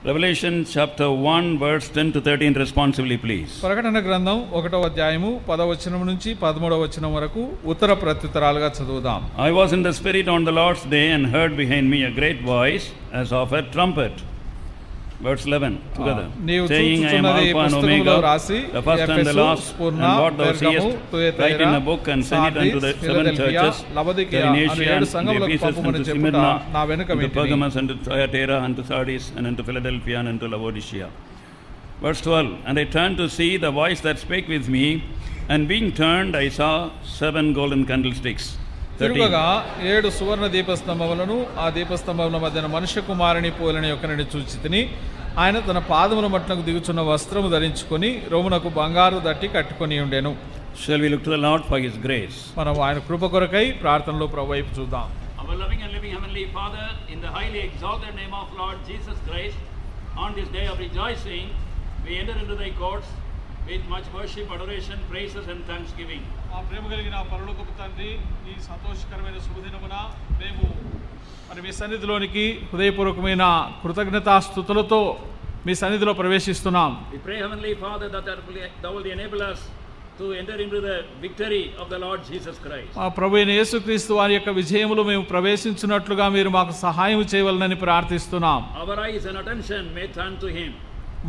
Revelation chapter 1 verse 10 to 13 responsively please. ప్రకటన గ్రంథం 1వ అధ్యాయము 10వ వచనం నుంచి 13వ వచనం వరకు ఉత్తర ప్రత్యుత్తరాలుగా చదువుదాం. I was in the spirit on the Lord's day and heard behind me a great voice as of a trumpet. Verse 11 together. Saying, I am Alpha and Omega, the first and the last, and what thou seest, write in a book and send it unto the seven churches, that in Asia, and the Ephesus, and to Smyrna, and to Pergamos, and to Thyatira, and to Sardis, and unto Philadelphia, and unto Laodicea. Verse 12, and I turned to see the voice that spake with me, and being turned, I saw 7 golden candlesticks. తిరుగగా 7 సువర్ణ దీపస్తంభములను ఆ దీపస్తంభముల మధ్యన మనుష్య కుమారుని పోలిన యొక్కనిని చూచితిని. ఆయన తన పాదముల మట్టునకు దిగుచున్న వస్త్రము ధరించుకొని రోమునకు బంగారు దట్టి కట్టుకొని ఉండెను. Shall we look to the Lord for his grace? మనం ఆయన కృప కొరకై ప్రార్థనలో ప్రభువు వైపు చూద్దాం. Our loving and living heavenly Father, in the highly exalted name of Lord Jesus Christ, on this day of rejoicing, we enter into thy courts with much worship, adoration, praises and thanksgiving. ఆ ప్రేమ కలిగిన పరలోకపు తండ్రి, ఈ సంతోషకరమైన శుభదినమున మేము మరి మీ సన్నిధిలోనికి హృదయపూర్వకమైన కృతజ్ఞతాస్తుతులతో మీ సన్నిధిలో ప్రవేశిస్తున్నాం. We pray, Heavenly Father, that thou will enable us to enter into the victory of the Lord Jesus Christ. ఆ ప్రభువైన యేసుక్రీస్తు వారి యొక్క విజయములో మేము ప్రవేశించున్నట్లుగా మీరు మాకు సహాయం చేయవలనని ప్రార్థిస్తున్నాం. Our eyes and attention may turn to him.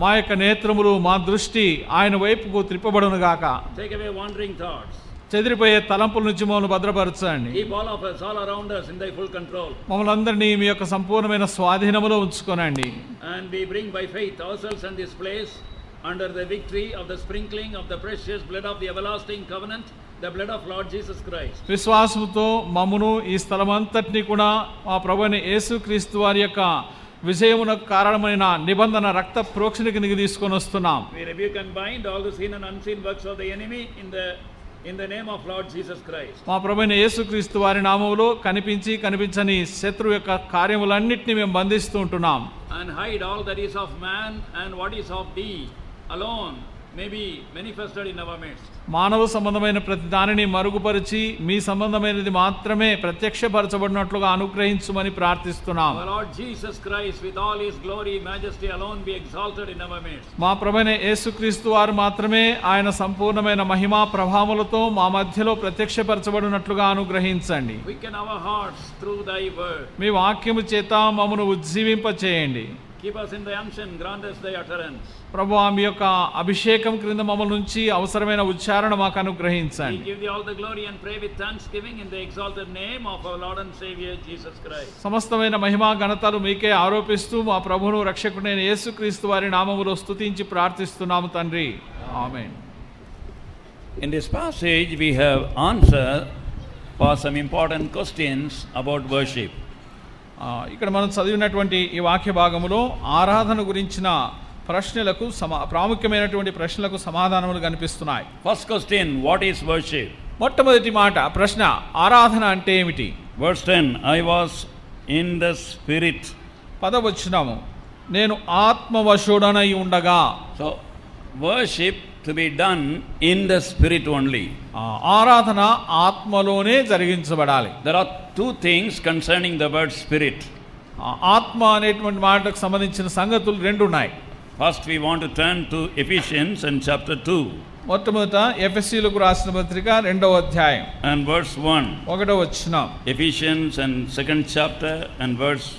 మా యొక్క నేత్రములు, మా దృష్టి ఆయన వైపుకు త్రిప్పబడును గాక. Take away wandering thoughts. చెదిరిపోయే తలంపుల నుంచి మమ్మల్ని భద్రపరచండి. Keep all of us all around us in thy full control. మమ్మల్ని అందరినీ మీ యొక్క సంపూర్ణమైన స్వాధీనములో ఉంచుకోనండి. And we bring by faith ourselves in this place under the victory of the sprinkling of the precious blood of the everlasting covenant, the blood of Lord Jesus Christ. విశ్వాసముతో మమ్మును ఈ స్థలమంతటిని కూడా మా ప్రభువైన యేసుక్రీస్తు వారి యొక్క విజయమునకు కారణమైన నిబంధన రక్త ప్రోక్షణకి తీసుకొని వస్తున్నాం. We rebuke and bind all the seen and unseen works of the enemy in the name of Lord Jesus Christ. మా ప్రభువైన యేసుక్రీస్తు వారి నామములో కనిపించని శత్రువు యొక్క కార్యములన్నిటిని మేము బంధిస్తూ ఉంటున్నాం. And hide all that is of man and what is of thee alone may be manifested in our midst. మానవ సంబంధమైన ప్రతి దానిని మరుగుపరిచి మీ సంబంధమైనది మాత్రమే ప్రత్యక్షపరచబడినట్లుగా అనుగ్రహించుమని ప్రార్థిస్తున్నాం. Our Lord Jesus Christ with all his glory, majesty alone be exalted in our midst. మా ప్రభువైన యేసుక్రీస్తు వారు మాత్రమే ఆయన సంపూర్ణమైన మహిమా ప్రభావములతో మా మధ్యలో ప్రత్యక్షపరచబడినట్లుగా అనుగ్రహించండి. Quicken our hearts through thy word. మీ వాక్యము చేత మమ్మను ఉజ్జీవింపచేయండి. Keep us in thy unction, grant us thy utterance. ప్రభువా, మీ యొక్క అభిషేకం క్రింద మమ్మల్ని నుంచి అవసరమైన ఉచ్చారణ మాకు అనుగ్రహించండి. We give thee all the glory and pray with thanksgiving in the exalted name of our Lord and Savior Jesus Christ. సమస్తమైన మహిమా ఘనతలు మీకే ఆరోపిస్తూ మా ప్రభువును రక్షకుడైన యేసుక్రీస్తు వారి నామములో స్తుతించి ప్రార్థిస్తున్నాము తండ్రి. ఆమేన్. In this passage we have answer for some important questions about worship. ఇక్కడ మనం చదివినటువంటి ఈ వాక్య భాగములో ఆరాధన గురించిన ప్రశ్నలకు ప్రాముఖ్యమైనటువంటి ప్రశ్నలకు సమాధానములు కనిపిస్తున్నాయి. First question, what is worship? మొట్టమొదటి మాట ప్రశ్న, ఆరాధన అంటే ఏమిటి? Verse 10, I was in the spirit. 10వ వచనము, నేను ఆత్మవశుడనై ఉండగా. So worship to be done in the spirit only. ఆరాధన ఆత్మలోనే జరిగించబడాలి. There are two things concerning the word spirit. ఆత్మ అనేటువంటి మాటకు సంబంధించిన సంగతులు రెండు ఉన్నాయి. First we want to turn to Ephesians and chapter 2. మొట్టమొదట ఎఫెసీయులకు రాసిన పత్రిక 2వ అధ్యాయం and verse 1. 1వ వచనం. Ephesians and 2nd chapter and verse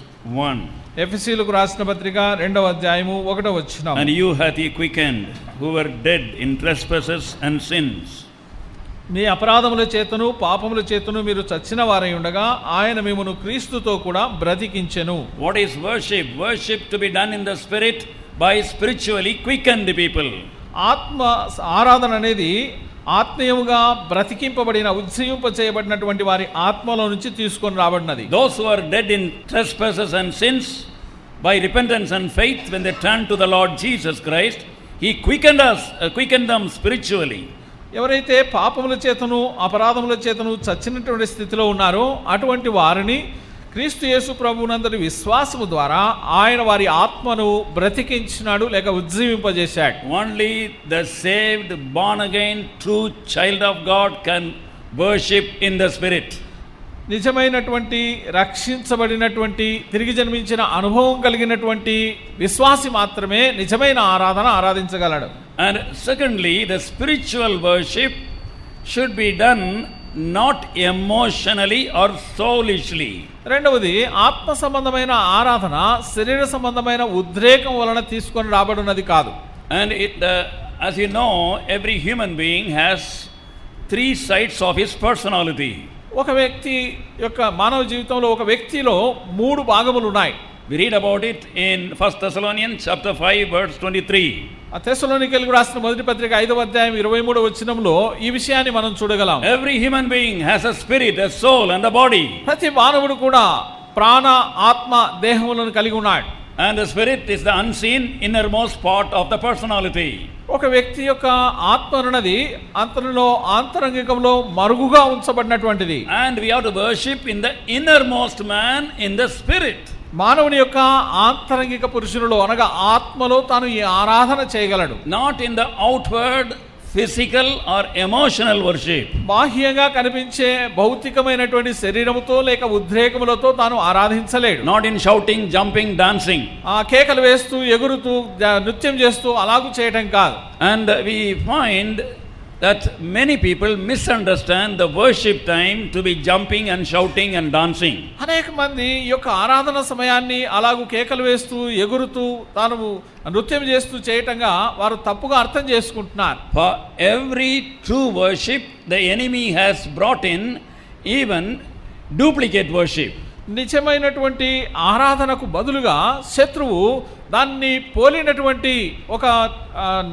1. ఎఫెసీయులకు రాసిన పత్రిక 2వ అధ్యాయము 1వ వచనం. And you hath he quickened who were dead in trespasses and sins. మీ అపరాధముల చేతను పాపముల చేతను మీరు చచ్చిన వారై ఉండగా ఆయన మిమ్మును క్రీస్తుతో కూడా బ్రతికించెను. What is worship? Worship to be done in the spirit by spiritually quickened people. ఆరాధన అనేది ఆత్మీయముగా బ్రతికింపబడిన ఉజ్జీవింపచేయబడినటువంటి వారి ఆత్మలో నుంచి తీసుకొని రాబడినది. Those who are dead in trespasses and sins, by repentance and faith, when they turn to the Lord Jesus Christ, he quickened them spiritually. ఎవరైతే పాపముల చేతను అపరాధముల చేతను చచ్చినటువంటి స్థితిలో ఉన్నారో అటువంటి వారిని క్రీస్తు యేసు ప్రభువునందరి విశ్వాసము ద్వారా ఆయన వారి ఆత్మను బ్రతికించినాడు లేక ఉజ్జీవింపజేశాడు. Only the saved, born again, true child of God can worship in the spirit. నిజమైనటువంటి రక్షించబడినటువంటి తిరిగి జన్మించిన అనుభవం కలిగినటువంటి విశ్వాసి మాత్రమే నిజమైన ఆరాధన ఆరాధించగలడు. And secondly, the spiritual worship should be done not emotionally or soulishly. రెండవది, ఆత్మ సంబంధమైన ఆరాధన శరీర సంబంధమైన ఉద్రేకం వలన తీసుకొని రాబడినది కాదు. And as you know, every human being has 3 sides of his personality. ఒక వ్యక్తి యొక్క మానవ జీవితంలో ఒక వ్యక్తిలో 3 భాగములు ఉన్నాయి. We read about it in 1 Thessalonians chapter 5 verse 23. ఆ తెస్సలోనికీయులకు రాసిన మొదటి పత్రిక 5వ అధ్యాయం 23వ వచనంలో ఈ విషయాన్ని మనం చూడగలం. Every human being has a spirit, a soul and a body. ప్రతి మానవుడు కూడా ప్రాణ, ఆత్మ, దేహములను కలిగి ఉన్నాడు. And the spirit is the unseen innermost part of the personality. ఒక వ్యక్తి యొక్క ఆత్మ అన్నది అంతరంలో ఆంతరంగికంలో మరుగుగా ఉంచబడినటువంటిది. And we have to worship in the innermost man in the spirit. మానవుని యొక్క ఆంతరంగిక పురుషునిలో అనగా ఆత్మలో తాను ఈ ఆరాధన చేయగలడు. Not in the outward physical or emotional worship. బాహ్యంగా కనిపించే భౌతికమైనటువంటి శరీరముతో లేక ఉద్రేకములతో తాను ఆరాధించలేడు. Not in shouting, jumping, dancing. ఆ కేకలు వేస్తూ ఎగురుతూ నృత్యం చేస్తూ అలాగూ చేయటం కాదు. And we find that many people misunderstand the worship time to be jumping and shouting and dancing. అనేక మంది ఈ యొక్క ఆరాధన సమయాన్ని అలాగూ కేకలు వేస్తూ ఎగురుతూ తాను నృత్యం చేస్తూ చేయటంగా వారు తప్పుగా అర్థం చేసుకుంటున్నారు. For every true worship the enemy has brought in even duplicate worship. నిజమైనటువంటి ఆరాధనకు బదులుగా శత్రువు దాన్ని పోలినటువంటి ఒక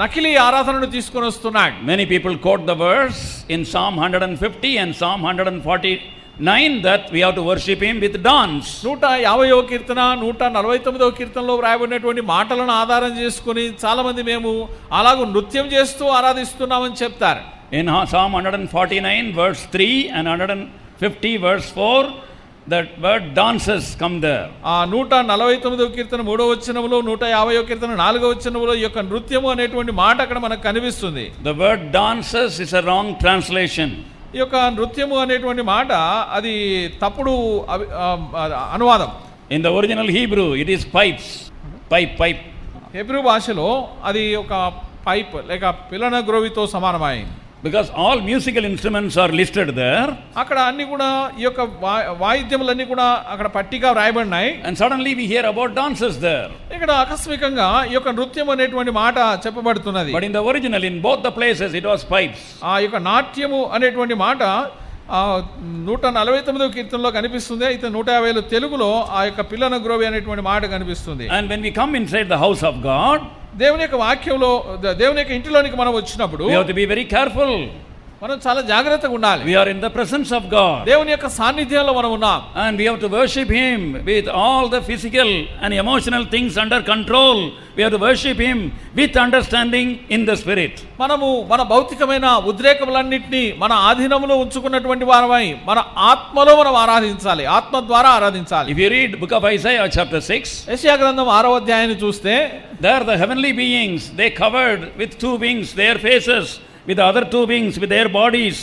నకిలీ ఆరాధనను తీసుకొని వస్తున్నాడు. Many people quote the verse in Psalm 150 and Psalm 149 that we have to worship him with dance. 150వ కీర్తన 149వ కీర్తనలో వ్రాయబడినటువంటి మాటలను ఆధారం చేసుకుని చాలా మంది మేము అలాగూ నృత్యం చేస్తూ ఆరాధిస్తున్నామని చెప్తారు. In Psalm 149 verse 3 and 150 verse 4 that word dances come there. ఆ 149వ కీర్తన 3వ వచనంలో 150వ కీర్తన 4వ వచనంలో ఈ యొక్క నృత్యము అనేటువంటి మాట అక్కడ మనకు కనిపిస్తుంది. The word dances is a wrong translation. ఈ యొక్క నృత్యము అనేటువంటి మాట అది తప్పుడు అనువాదం. In the original Hebrew it is pipes. Pipe. Hebrew భాషలో అది ఒక పైప్ లేక పిలన గ్రోవితో సమానమైంది. Because all musical instruments are listed there. అక్కడ అన్ని కూడా ఈ యొక్క వాయిద్యములన్నీ కూడా అక్కడ పట్టిగా వ్రాయబడినాయి. And suddenly we hear about dances there. ఇక్కడ ఆకస్మికంగా ఈ యొక్క నృత్యం అనేటువంటి మాట చెప్పబడుతున్నది. But in the original in both the places it was pipes. ఆ యొక్క నాట్యము అనేటువంటి మాట 149వ కీర్తనలో కనిపిస్తుంది. అయితే 150లో తెలుగులో ఆ యొక్క పిల్లన గ్రోవి అనేటువంటి మాట కనిపిస్తుంది. And when we come inside the house of God, దేవుని యొక్క వాక్యంలో దేవుని యొక్క ఇంటిలోనికి మనం వచ్చినప్పుడు we have to be very careful. మనం చాలా జాగ్రత్తగా ఉండాలి. We are in the presence of God. దేవుని యొక్క సాన్నిధ్యంలో మనం ఉన్నాం. And we have to worship him with all the physical and emotional things under control. We have to worship him with understanding in the spirit. మనము మన భౌతికమైన ఉద్రేకములన్నిటినీ మన ఆధీనంలో ఉంచుకున్నటువంటి వారమై మన ఆత్మలో మనం ఆరాధించాలి. ఆత్మ ద్వారా ఆరాధించాలి. If you read book of Isaiah chapter 6, యెషయా గ్రంథం 6వ అధ్యాయాన్ని చూస్తే there the heavenly beings they covered with 2 wings their faces, with the other 2 wings with their bodies,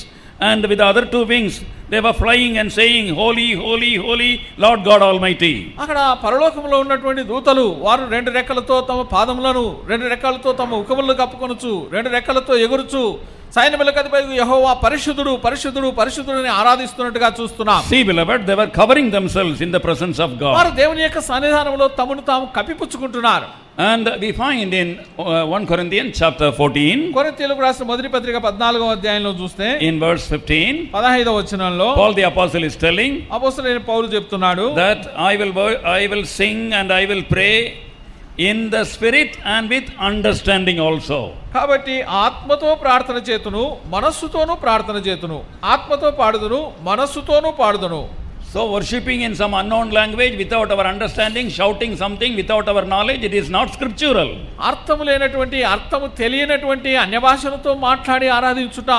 and with the other 2 wings they were flying and saying holy holy holy Lord God Almighty. అక్కడ పరలోకంలో ఉన్నటువంటి దూతలు వారు 2 రెక్కలతో తమ పాదములను 2 రెక్కలతో తమ ముఖములను కప్పుకొనుచు 2 రెక్కలతో ఎగురుచు సైన్యములకు అధిపతి యెహోవా పరిశుద్ధుడు పరిశుద్ధుడు పరిశుద్ధుడని ఆరాధిస్తున్నట్టుగా చూస్తున్నాం. See beloved, they were covering themselves in the presence of God. వారు దేవుని యొక్క సన్నిధానంలో తమను తాము కప్పిపుచ్చుకుంటున్నారు. And we find in 1 Corinthians chapter 14, కొరింథీయులకు రాసిన మొదటి పత్రిక 14వ అధ్యాయంలో చూస్తే in verse 15, 15వ వచనంలో Paul the apostle is telling అపోస్తలుడైన పౌలు చెప్తున్నాడు that I will sing and I will pray in the spirit and with understanding also. కాబట్టి ఆత్మతో ప్రార్థన చేతును మనస్సుతోనూ ప్రార్థన చేతును ఆత్మతో పాడుదును మనస్సుతోనూ పాడుదును. So worshipping in some unknown language without our understanding, shouting something without our knowledge, it is not scriptural. అర్థము లేనటువంటి అర్థము తెలియనటువంటి అన్య భాషలతో మాట్లాడి ఆరాధించుట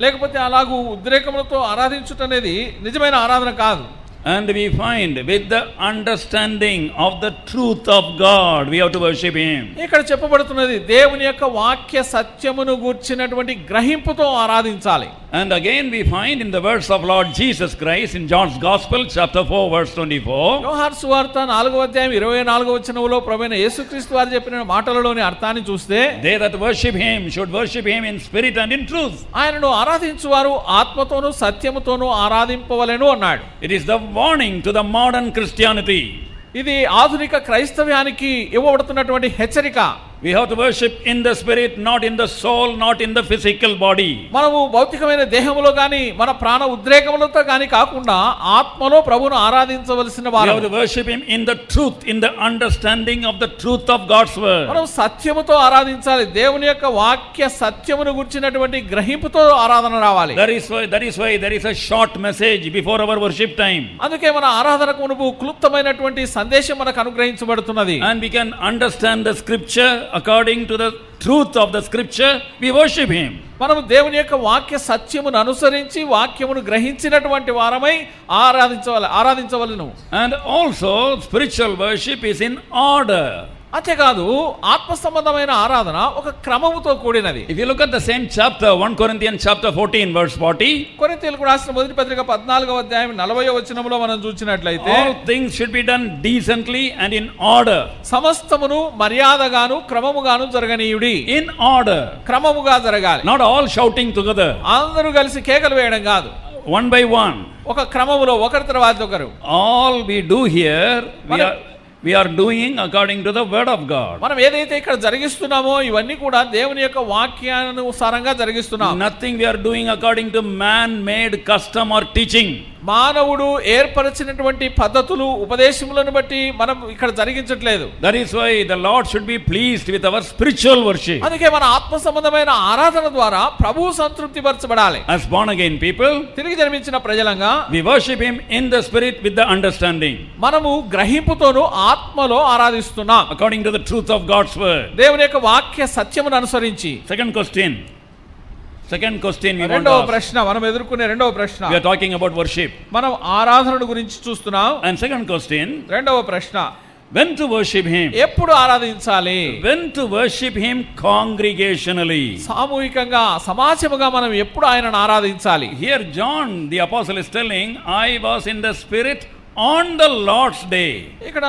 లేకపోతే అలాగూ ఉద్రేకములతో ఆరాధించుట అనేది నిజమైన ఆరాధన కాదు. And we find with the understanding of the truth of God we have to worship him. ఇక్కడ చెప్పబడుతున్నది దేవుని యొక్క వాక్య సత్యమును గూర్చినటువంటి గ్రహింపుతో ఆరాధించాలి. And again we find in the words of Lord Jesus Christ in John's Gospel chapter 4 verse 24. యోహాను సువార్త 4వ అధ్యాయం 24వ వచనంలో ప్రభువైన యేసుక్రీస్తు వారు చెప్పిన మాటలలోని అర్థాన్ని చూస్తే, they that worship him should worship him in spirit and in truth. ఆయనను ఆరాధించువారు ఆత్మతోను సత్యముతోను ఆరాధింపవలెను అన్నాడు. It is the warning to the modern Christianity. ఇది ఆధునిక క్రైస్తవ్యానికి ఇవ్వబడుతున్నటువంటి హెచ్చరిక. We have to worship in the spirit, not in the soul, not in the physical body. మనము భౌతికమైన దేహములో గాని మన ప్రాణ ఉద్రేకములతో గాని కాకుండా ఆత్మలో ప్రభువును ఆరాధించవలసిన వారు. We have to worship him in the truth, in the understanding of the truth of God's word. మనం సత్యముతో ఆరాధించాలి. దేవుని యొక్క వాక్య సత్యమును గుర్చినటువంటి గ్రహింపుతో ఆరాధన రావాలి. That is why there is a short message before our worship time. అందుకే మన ఆరాధనకు మునుపు క్లుప్తమైనటువంటి సందేశం మనకు అనుగ్రహించబడుతున్నది. And we can understand the scripture according to the truth of the scripture, we worship him. మనం దేవుని యొక్క వాక్య సత్యమును అనుసరించి వాక్యమును గ్రహించినటువంటి వారమై ఆరాధించవలెను. And also spiritual worship is in order. అంతేకాదు ఆత్మ సంబంధమైన ఆరాధన ఒక క్రమముతో కూడినది. If you look at the same chapter 1 Corinthians chapter 14 verse 40, కొరింథీయులకు రాసిన మొదటి పత్రిక 14వ అధ్యాయం 40వ వచనములో మనం చూసినట్లయితే, all things should be done decently and in order. సమస్తమును మర్యాదగాను క్రమముగాను జరగనీయుడి. In order, క్రమముగా జరగాలి. not all shouting together, అందరూ కలిసి కేకలు వేయడం కాదు. one by one, ఒక క్రమములో ఒకరి తర్వాత ఒకరు. all we do here we are doing according to the word of God. మనం ఏదైతే ఇక్కడ జరిగిస్తున్నామో ఇవన్నీ కూడా దేవుని యొక్క వాక్యానుసారంగా జరిగిస్తున్నాం. Nothing we are doing according to man made custom or teaching. మానవుడు ఏర్పరిచినటువంటి పద్ధతులు ఉపదేశములను బట్టి మనం ఇక్కడ జరిగించట్లేదు. That is why the Lord should be pleased with our spiritual worship. అందుకే మన ఆత్మ సంబంధమైన ఆరాధన ద్వారా ప్రభువు సంతృప్తి పరచబడాలి. As born again people, తిరిగి జన్మించిన ప్రజలంగా we worship him in the spirit with the understanding. మనము గ్రహింపుతోను ఆత్మలో ఆరాధిస్తున్నాం. According to the truth of God's word. దేవుని యొక్క వాక్య సత్యమును అనుసరించి. Second question we want to రెండవ ask. ప్రశ్న, మనం ఎదుర్కొనే రెండవ ప్రశ్న. We are talking about worship. మనం ఆరాధన గురించి చూస్తున్నాం. And second question, రెండవ ప్రశ్న, when to worship him? ఎప్పుడు ఆరాధించాలి? When to worship him congregationally. సామూహికంగా సమాజముగా మనం ఎప్పుడు ఆయనను ఆరాధించాలి? Here John the apostle is telling, I was in the spirit on the Lord's day. ఇక్కడ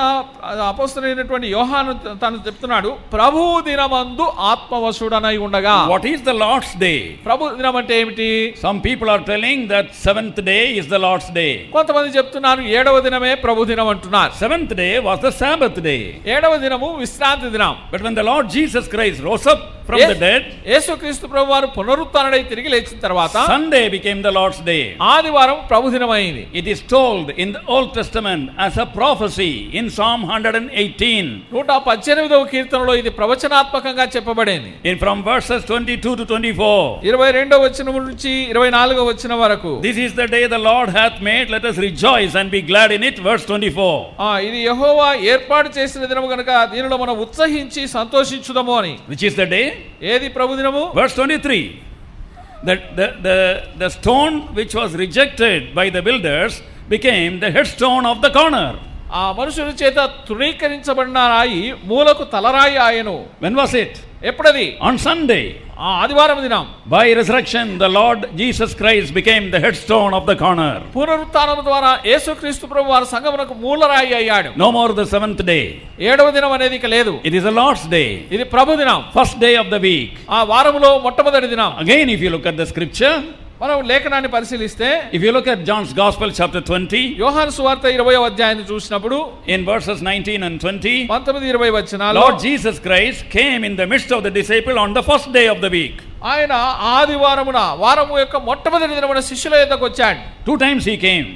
అపోస్తలుడైనటువంటి యోహాను తను చెప్తున్నాడు, ప్రభువు దినమందు ఆత్మవశుడనై ఉండగా. What is the Lord's day? ప్రభు దినం అంటే ఏమిటి? Some people are telling that 7th day is the Lord's day. కొంతమంది చెప్తున్నారు 7వ దినమే ప్రభు దినం అంటున్నారు. 7th day was the Sabbath day. 7వ దినము విశ్రాంతి దినం. But when the Lord Jesus Christ rose up from the dead, యేసుక్రీస్తు ప్రభువారు పునరుత్థానుడై తిరిగి లేచిన తర్వాత Sunday became the Lord's day. ఆదివారం ప్రభు దినమైంది. It is told in the Old Testament as a prophecy in Psalm 118. 118వ కీర్తనలో ఇది ప్రవచనాత్మకంగా చెప్పబడింది. In from verses 22 to 24. 22వ వచనం నుంచి 24వ వచనం వరకు. This is the day the Lord hath made, let us rejoice and be glad in it. Verse 24. ఇది యెహోవా ఏర్పాటు చేసిన దినము గనుక దీనిలో మనం ఉత్సహించి సంతోషించుదాము అని. Which is the day? ఏది ప్రభు దినము? Verse 23. The stone which was rejected by the builders became the headstone of the corner. ఆ మనుషుల చేత తృణీకరించబడిన రాయి మూలకు తలరాయి ఆయను. When was it? ఎప్పుడది? On Sunday. ఆదివారం దినం. By resurrection the Lord Jesus Christ became the headstone of the corner. పునరుత్థానము ద్వారా యేసుక్రీస్తు ప్రభువారు సంఘమునకు మూలరాయి అయ్యాడు. No more the 7th day. 7వ దినం అనేది ఇక లేదు. It is the Lord's day. ఇది ప్రభు దినం. First day of the week. ఆ వారములో మొట్టమొదటి దినం. Again if you look at the scripture, మనం లేఖనాన్ని పరిశీలిస్తే, if you look at John's Gospel chapter 20, యోహాను సువార్త 20వ అధ్యాయాన్ని చూసినప్పుడు in verses 19 and 20, 19-20 వచనాల్లో Lord Jesus Christ came in the midst of the disciple on the first day of the week. ఆయన ఆదివారమున వారము యొక్క మొట్టమొదటి దినమున శిష్యుల యొద్దకు వచ్చాడు. 2 times he came.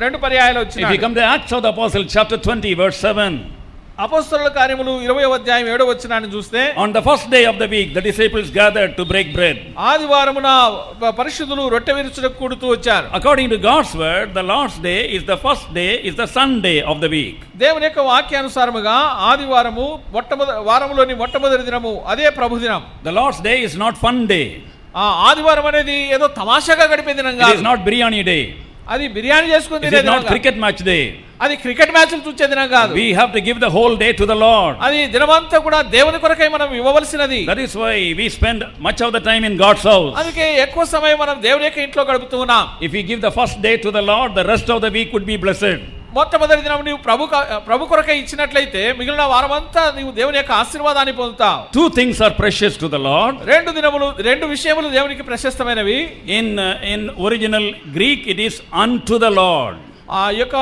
రెండు పర్యాయాలు వచ్చాడు. If you come to Acts of the Apostle chapter 20 verse 7, అపోస్తలుల కార్యములు 20వ అధ్యాయం 7వ వచనాన్ని చూస్తే, on the first day of the week the disciples gathered to break bread. ఆదివారమున పరిశుద్ధులు రొట్టె విరుచుటకు కూడుతూ వచ్చారు. According to God's word, the Lord's day is the first day, is the Sunday of the week. దేవుని యొక్క వాక్యానుసారముగా ఆదివారము వారములోని మొట్టమొదటి దినము అదే ప్రభు దినం. The Lord's day is not fun day. ఆదివారం అనేది ఏదో తమాషాగా గడిపే దినం కాదు. It is not biryani day. అది బిర్యానీ చేసుకుని తినే దినం కాదు. Cricket match day. అది క్రికెట్ మ్యాచ్లు చూసే దినం కాదు. We have to give the whole day to the Lord. అది దినమంతా కూడా దేవుని కొరకై మనం ఇవ్వవలసినది. That is why we spend much of the time in God's house. అందుకే ఎక్కువ సమయం మనం దేవుని యొక్క ఇంట్లో గడుపుతున్నాం. If we give the first day to the Lord, the rest of the week would be blessed. మొట్టమొదటి దినం నీవు ప్రభు కొరకై ఇచ్చినట్లయితే మిగిలిన వారమంతా నీవు దేవుని యొక్క ఆశీర్వాదాన్ని పొందుతావు. Two things are precious to the Lord. రెండు విషయములు దేవునికి ప్రశస్తమైనవి. In original Greek it is unto the Lord. ఆ యొక్క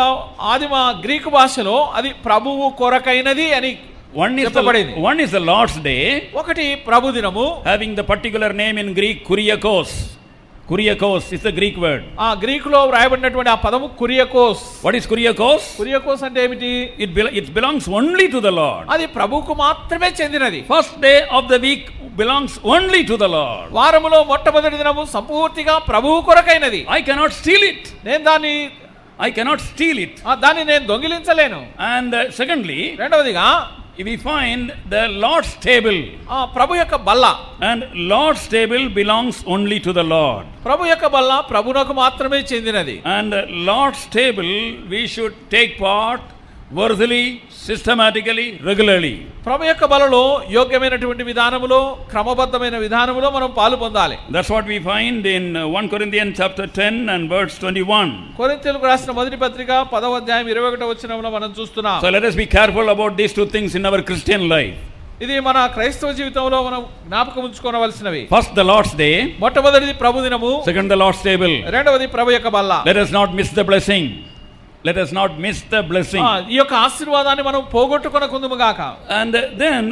ఆదిమ గ్రీకు భాషలో అది ప్రభువు కొరకైనది అని చెప్పబడింది. One is the Lord's day. ఒకటి ప్రభు దినము, having the particular name in Greek Kuriakos. Kuriakos is the Greek word. ఆ గ్రీకులో వ్రాయబడినటువంటి ఆ పదము కురియాకోస్. What is Kuriakos? కురియాకోస్ అంటే ఏమిటి? It belongs only to the Lord. అది ప్రభువుకు మాత్రమే చెందినది. First day of the week belongs only to the Lord. వారములో మొట్టమొదటి దినము సంపూర్తిగా ప్రభువు కొరకైనది. I cannot steal it. I cannot steal it. దాన్ని నేను దొంగిలించలేను. And secondly, రెండవదిగా we find the Lord's table. ప్రభు యొక్క బల్ల. And Lord's table belongs only to the Lord. ప్రభు యొక్క బల్ల ప్రభువునకు మాత్రమే చెందినది. And Lord's table we should take part worthily, systematically, regularly. ప్రభు యొక్క బలలో యోగ్యమైనటువంటి విధానములో క్రమబద్ధమైన విధానములో మనం పాలు పొందాలి. That's what we find in 1 Corinthians chapter 10 and verse 21. కొరింథీయులకు రాసిన మొదటి పత్రిక 10వ అధ్యాయం 21వ వచనంలో మనం చూస్తున్నాం. So let us be careful about these two things in our Christian life. ఇది మన క్రైస్తవ జీవితంలో మనం జ్ఞాపకం ఉంచుకోవలసినవి. First the Lord's day. మొట్టమొదటిది ప్రభు దినము. Second the Lord's table. రెండవది ప్రభు యొక్క బల్ల. Let us not miss the blessing. Let us not miss the blessing. ఈ యొక్క ఆశీర్వాదాన్ని మనం పోగొట్టుకొనకుందుము గాక. And then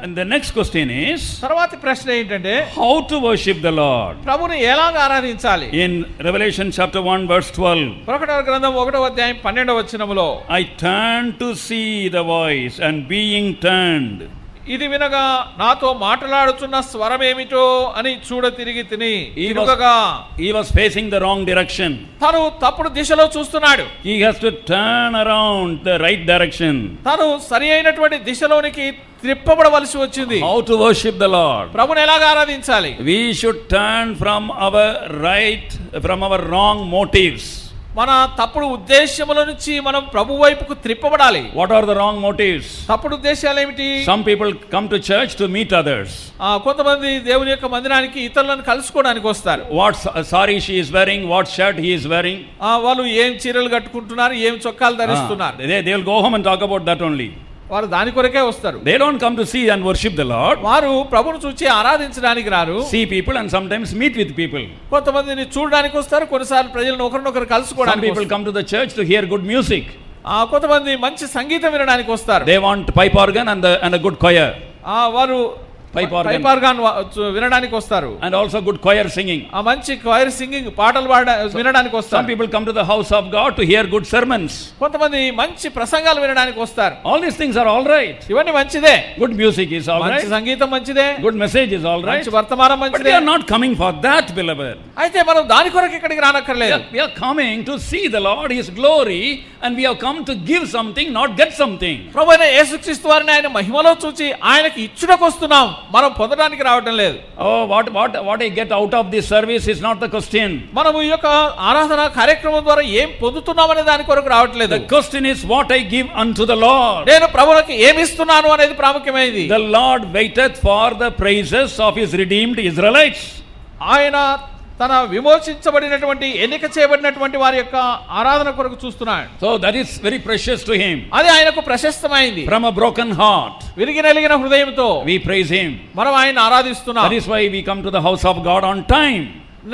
and the next question is, తర్వాతి ప్రశ్న ఏంటంటే, how to worship the Lord? ప్రభువుని ఎలాగ ఆరాధించాలి? In Revelation chapter 1 verse 12. ప్రకటన గ్రంథం 1వ అధ్యాయం 12వ వచనములో, I turned to see the voice, and being turned. ఇది వినగా నాతో మాట్లాడుతున్న స్వరం ఏమిటో అని చూడ తిరిగి తిని he was facing the wrong direction. తను తప్పుడు దిశలో చూస్తున్నాడు. He has to turn around the right direction. తను సరి అయినటువంటి దిశలోనికి త్రిప్పబడవలసి వచ్చింది. How to worship the Lord? ప్రభువుని ఎలాగ ఆరాధించాలి? We should turn from our wrong motives. మన తప్పుడు ఉద్దేశముల నుంచి మనం ప్రభు వైపుకు త్రిప్పబడాలి. What are the wrong motives? తప్పుడు ఉద్దేశాలు ఏమిటి? Some people come to church to meet others. కొంతమంది దేవుని యొక్క మందిరానికి ఇతరులను కలుసుకోవడానికి వస్తారు. What sari she is wearing, what shirt he is wearing. వాళ్ళు ఏం చీరలు కట్టుకుంటున్నారు, ఏం చొక్కాలు ధరిస్తున్నారు. They will go home and talk about that only. వారు దాని కొరకే వస్తారు. They don't come to see and worship the Lord. వారు ప్రభువును చూచి ఆరాధించడానికి రారు. See people and sometimes meet with people. కొంతమందిని చూడడానికి వస్తారు, కొన్నిసార్లు ప్రజలను ఒకరినొకరు కలుసుకోవడానికి. Some people come to the church to hear good music. కొంతమంది మంచి సంగీతం వినడానికి వస్తారు. They want pipe organ and a good choir. వారు పైప్ ఆర్గాన్ వినడానికి వస్తారు. And also good choir singing. మంచి choir singing పాటలు వినడానికి వస్తారు. Some people come to the house of God to hear good sermons. కొంతమంది మంచి ప్రసంగాలు వినడానికి వస్తారు. All these things are all right. ఇవన్నీ మంచిదే. Good music is all right. మంచి సంగీతం మంచిదే. Good message is all right. మంచి వర్తమానం మంచిదే. But we are not coming for that, beloved. అయితే మనం దాని కొరకు ఇక్కడికి రానక్కర్లేదు. We are coming to see the Lord, His glory, and we have come to give something, not get something. ప్రభువైన యేసుక్రీస్తు వారిని ఆయన మహిమలో చూచి ఆయనకి ఇచ్చుటకు వస్తున్నాం, మనం పొందడానికి రావడం లేదు. Oh, what I get out of this service is not the question. మనము ఈ యొక్క ఆరాధన కార్యక్రమం ద్వారా ఏం పొందుతున్నాం అనే దాని కొరకు రావట్లేదు. The question is what I give unto the Lord. నేను ప్రభువునికి ఏమి ఇస్తున్నాను అనేది ప్రాముఖ్యమైనది. The Lord waiteth for the praises of His redeemed Israelites. ఆయన తన విమోచించబడినటువంటి ఎన్నిక చేయబడినటువంటి వారి యొక్క ఆరాధన కొరకు చూస్తున్నాడు. So that is very precious to him. అది ఆయనకు ప్రశస్తమైంది. From a broken heart, విరిగి నలిగిన హృదయంతో we praise him. మనం ఆయన ఆరాధిస్తున్నాం. That is why we come to the house of God on time.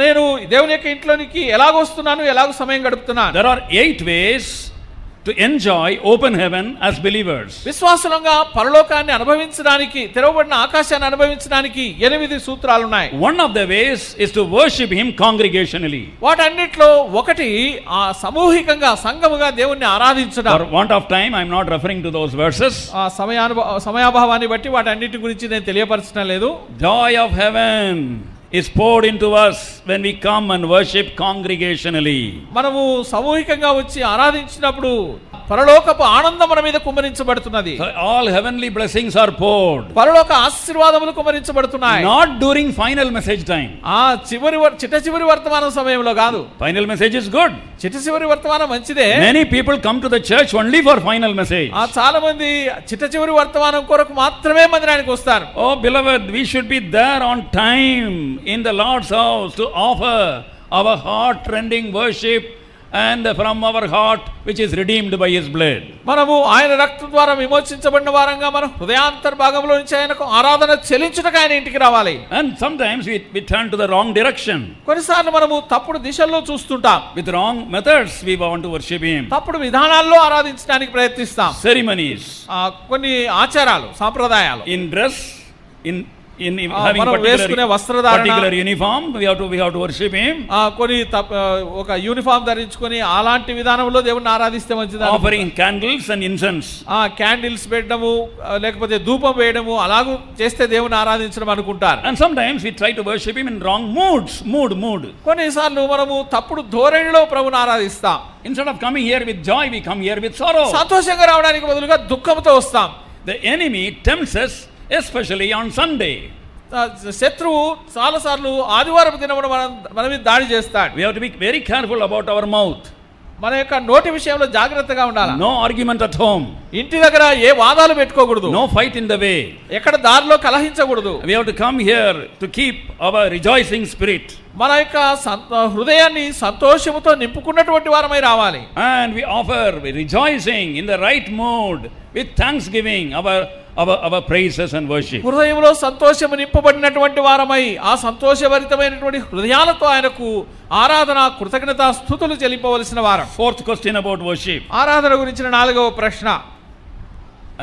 నేను దేవుని యొక్క ఇంట్లోనికి ఎలాగ వస్తున్నాను, ఎలాగ సమయం గడుపుతున్నాను. There are 8 ways to enjoy open heaven as believers. విశ్వాసులంగా పరలోకాన్ని అనుభవించడానికి, తెరవబడిన ఆకాశాన్ని అనుభవించడానికి 8 సూత్రాలు ఉన్నాయి. One of the ways is to worship him congregationally. వాటన్నిటిలో ఒకటి సమూహికంగా సంఘముగా దేవుణ్ణి ఆరాధించడం. For want of time I am not referring to those verses. సమయాభావాన్ని బట్టి వాటన్నిటి గురించి నేను తెలియపరచడం లేదు. Joy of heaven. is poured into us when we come and worship congregationally. మనము సామూహికంగా వచ్చి ఆరాధించినప్పుడు పరలోకపు ఆనందం మన మీద కుమ్మరించబడుతున్నది. All heavenly blessings are poured. పరలోక ఆశీర్వాదములు కుమ్మరించబడుతున్నాయి. Not during final message time. చిట్ట చివరి వర్తమానం సమయంలో కాదు. Final message is good. చిట్ట చివరి వర్తమానం మంచిదే. Many people come to the church only for final message. చాలా మంది చిట్ట చివరి వర్తమానం కొరకు మాత్రమే మందిరానికి వస్తారు. Oh beloved, we should be there on time in the Lord's house to offer our heart-rending worship and from our heart which is redeemed by his blood. మనము ఆయన రక్తం ద్వారా విమోచించబడిన వారంగా మన హృదయాంతర్భాగంలో నుంచి ఆయనకు ఆరాధన చెల్లించుటకు ఆయన ఇంటికి రావాలి. And sometimes we turn to the wrong direction. కొన్నిసార్లు మనము తప్పుడు దిశల్లో చూస్తుంటాం. With wrong methods we want to worship him. తప్పుడు విధానాల్లో ఆరాధించడానికి ప్రయత్నిస్తాం. Ceremonies, కొన్ని ఆచారాలు, సాంప్రదాయాలు, in dress, in having particular uniform we have to worship him. కొన్ని ఒక యూనిఫామ్ ధరించుకొని అలాంటి విధానంలో దేవుని ఆరాధిస్తే మంచిది. Offering candles and incense, candles పెట్టడము లేకపోతే ధూపం వేయడము అలాగూ చేస్తే దేవుని ఆరాధించడం అనుకుంటారు. And sometimes we try to worship him in wrong mood. కొన్నిసార్లు మనము తప్పుడు ధోరణిలో ప్రభువుని ఆరాధిస్తాం. Instead of coming here with joy we come here with sorrow. సంతోషంగా రావడానికి బదులుగా దుఃఖంతో వస్తాం. The enemy tempts us especially on Sunday. శత్రువు చాలా సార్లు ఆదివారం దినమున మన మీద దాడి చేస్తాడు. We have to be very careful about our mouth. మన యొక్క నోటి విషయంలో జాగ్రత్తగా ఉండాలి. No argument at home. ఇంటి దగ్గర ఏ వాదాలు పెట్టుకోకూడదు. No fight in the way. ఎక్కడ దారిలో కలహించకూడదు. We have to come here to keep our rejoicing spirit. మన యొక్క హృదయాన్ని సంతోషముతో నింపుకున్నటువంటి వారమై రావాలి. And we offer rejoicing in the right mood with thanksgiving our praises and worship. హృదయంలో సంతోషము నింపబడినటువంటి వారమై ఆ సంతోషభరితమైనటువంటి హృదయాలతో ఆయనకు ఆరాధన కృతజ్ఞత స్తుతులు చెల్లింపవలసిన వారం. Fourth question about worship. ఆరాధన గురించిన 4వ ప్రశ్న.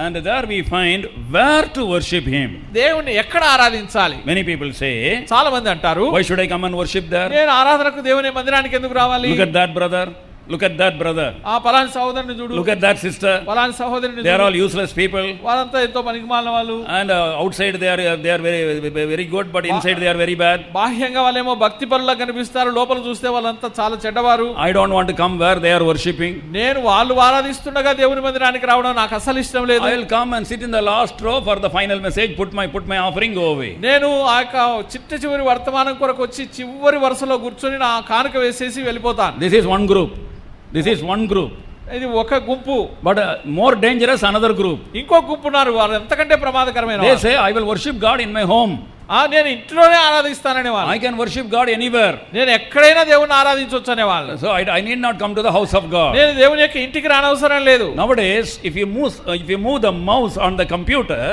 And there we find where to worship him. దేవుని ఎక్కడ ఆరాధించాలి? Many people say, చాలా మంది అంటారు, why should I come and worship there? నేను ఆరాధనకు దేవుని మందిరానికి ఎందుకు రావాలి? Look at that brother. Look at that brother. పలాని సహోదరుని చూడు. Look at that sister. పలాని సహోదరుని. They are all useless people. వారంతా ఎంతో పనికిమాలిన వాళ్ళు. And outside they are very good, but inside they are very bad. బాహ్యంగా వాళ్ళేమో భక్తి పరులుగా కనిపిస్తారు, లోపల చూస్తే వాళ్ళంతా చాలా చెడ్డవారు. I don't want to come where they are worshiping. నేను వాళ్ళు ఆరాధిస్తుండగా దేవుని మందిరానికి రావడం నాకు అసలు ఇష్టం లేదు. I will come and sit in the last row for the final message, put my offering, go away. నేను ఆ యొక్క చిట్ట చివరి వర్తమానం కొరకు వచ్చి చివరి వరుసలో కూర్చొని నా కానుక వేసేసి వెళ్ళిపోతాను. This is one group. ఇది ఒక గుంపు. But more dangerous another group. ఇంకో గుంపు ఉన్నారు, వారు ఎంతకంటే ప్రమాదకరమైన. They say I will worship God in my home. నేను ఇంట్లోనే ఆరాధిస్తాననే వాళ్ళు. I can worship God anywhere. నేను ఎక్కడైనా దేవుని ఆరాధించొచ్చు అనే వాళ్ళు. So I need not come to the house of God. నేను దేవుని యొక్క ఇంటికి రానవసరం లేదు. Nowadays if you move the mouse on the computer,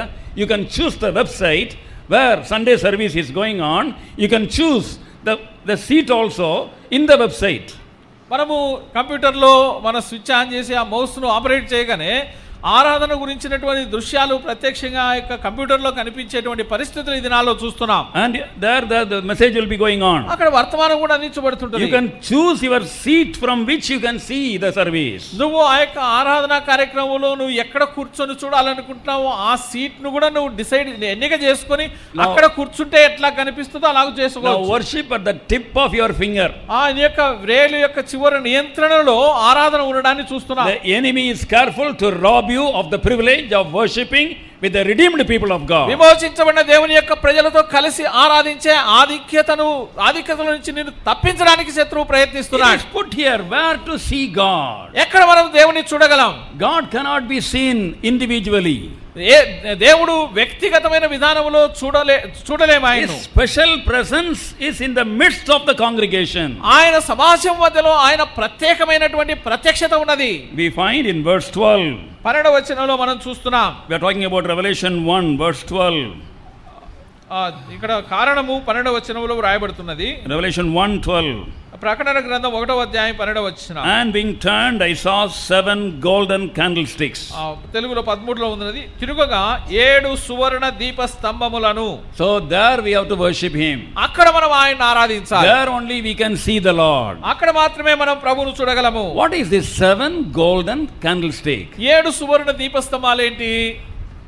you can choose the website where Sunday service is going on. You can choose the seat also in the website. మనము కంప్యూటర్లో మన switch on చేసి ఆ మౌస్ను operate చేయగానే ఆరాధన గురించినటువంటి దృశ్యాలు ప్రత్యక్షంగా యొక్క కంప్యూటర్లో కనిపించేటువంటి పరిస్థితులు ఈ దినాల్లో చూస్తున్నాం. And there the message will be going on. అక్కడ వర్తమానం కూడా అందించబడుతుంటుంది. You can choose your seat from which you can see the service. నువ్వు ఆ యొక్క ఆరాధన కార్యక్రమంలో నువ్వు ఎక్కడ కూర్చొని చూడాలనుకుంటున్నావో ఆ సీట్ ను కూడా నువ్వు ఎన్నిక చేసుకొని అక్కడ కూర్చుంటే ఎట్లా కనిపిస్తుందో అలాగ చేసుకోవచ్చు. Worship at the tip of your finger. ఆ యొక్క వ్రేలు యొక్క చివరి నియంత్రణలో ఆరాధన ఉండడాన్ని చూస్తున్నాం. The enemy is careful to rob you of the privilege of worshiping with the redeemed people of God. విమోచించబడిన దేవుని యొక్క ప్రజలతో కలిసి ఆరాధించే ఆధిక్యత నుంచి నిన్ను తప్పించడానికి శత్రువు ప్రయత్నిస్తున్నాడు. It is put here where to see God. ఎక్కడ మనం దేవుని చూడగలం? God cannot be seen individually. దేవుడు వ్యక్తిగతమైన విధానంలో చూడలేము. ఆయన special presence is in the midst of the congregation. ఆయన సమాజం మధ్యలో ఆయన ప్రత్యేకమైనటువంటి ప్రత్యక్షత ఉన్నది. We find in verse 12. 12వ వచనంలో మనం చూస్తున్నాం. We are talking about Revelation 1 verse 12. ఇక్కడ కారణము 12వ వచనంలో రాయబడుతున్నది. Revelation 1:12. ప్రకటన గ్రంథం 1వ అధ్యాయం 12వ వచనం. And being turned I saw 7 golden candlesticks. తెలుగులో 13లో ఉన్నది. తిరుగగా 7 సువర్ణ దీప స్తంభములను. So there we have to worship him. అక్కడ మనం ఆయన్ని ఆరాధించాలి. There only we can see the Lord. అక్కడ మాత్రమే మనం ప్రభువును చూడగలము. What is this 7 golden candlestick? 7 సువర్ణ దీప స్తంభాలు ఏంటి?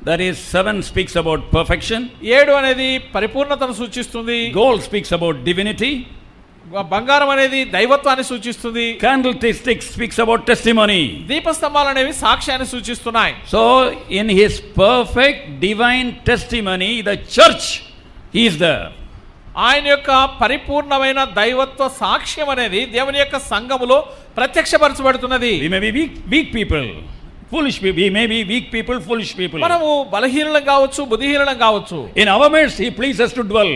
That is 7 speaks about perfection. 7 అనేది పరిపూర్ణతను సూచిస్తుంది. Gold speaks about divinity. బంగారం అనేది దైవత్వాన్ని సూచిస్తుంది. Candlestick speaks about testimony. దీపస్తంభాలు అనేవి సాక్ష్యాన్ని సూచిస్తున్నాయి. So in his perfect divine testimony, the church, he is there. ఆయన యొక్క పరిపూర్ణమైన దైవత్వ సాక్ష్యం అనేది దేవుని యొక్క సంఘములో ప్రత్యక్షపరచబడుతున్నది. We may be weak people, foolish people. We may be weak people, foolish people. మనము బలహీనులం కావచ్చు, బుద్ధిహీనులం కావచ్చు. In our midst he pleases to dwell.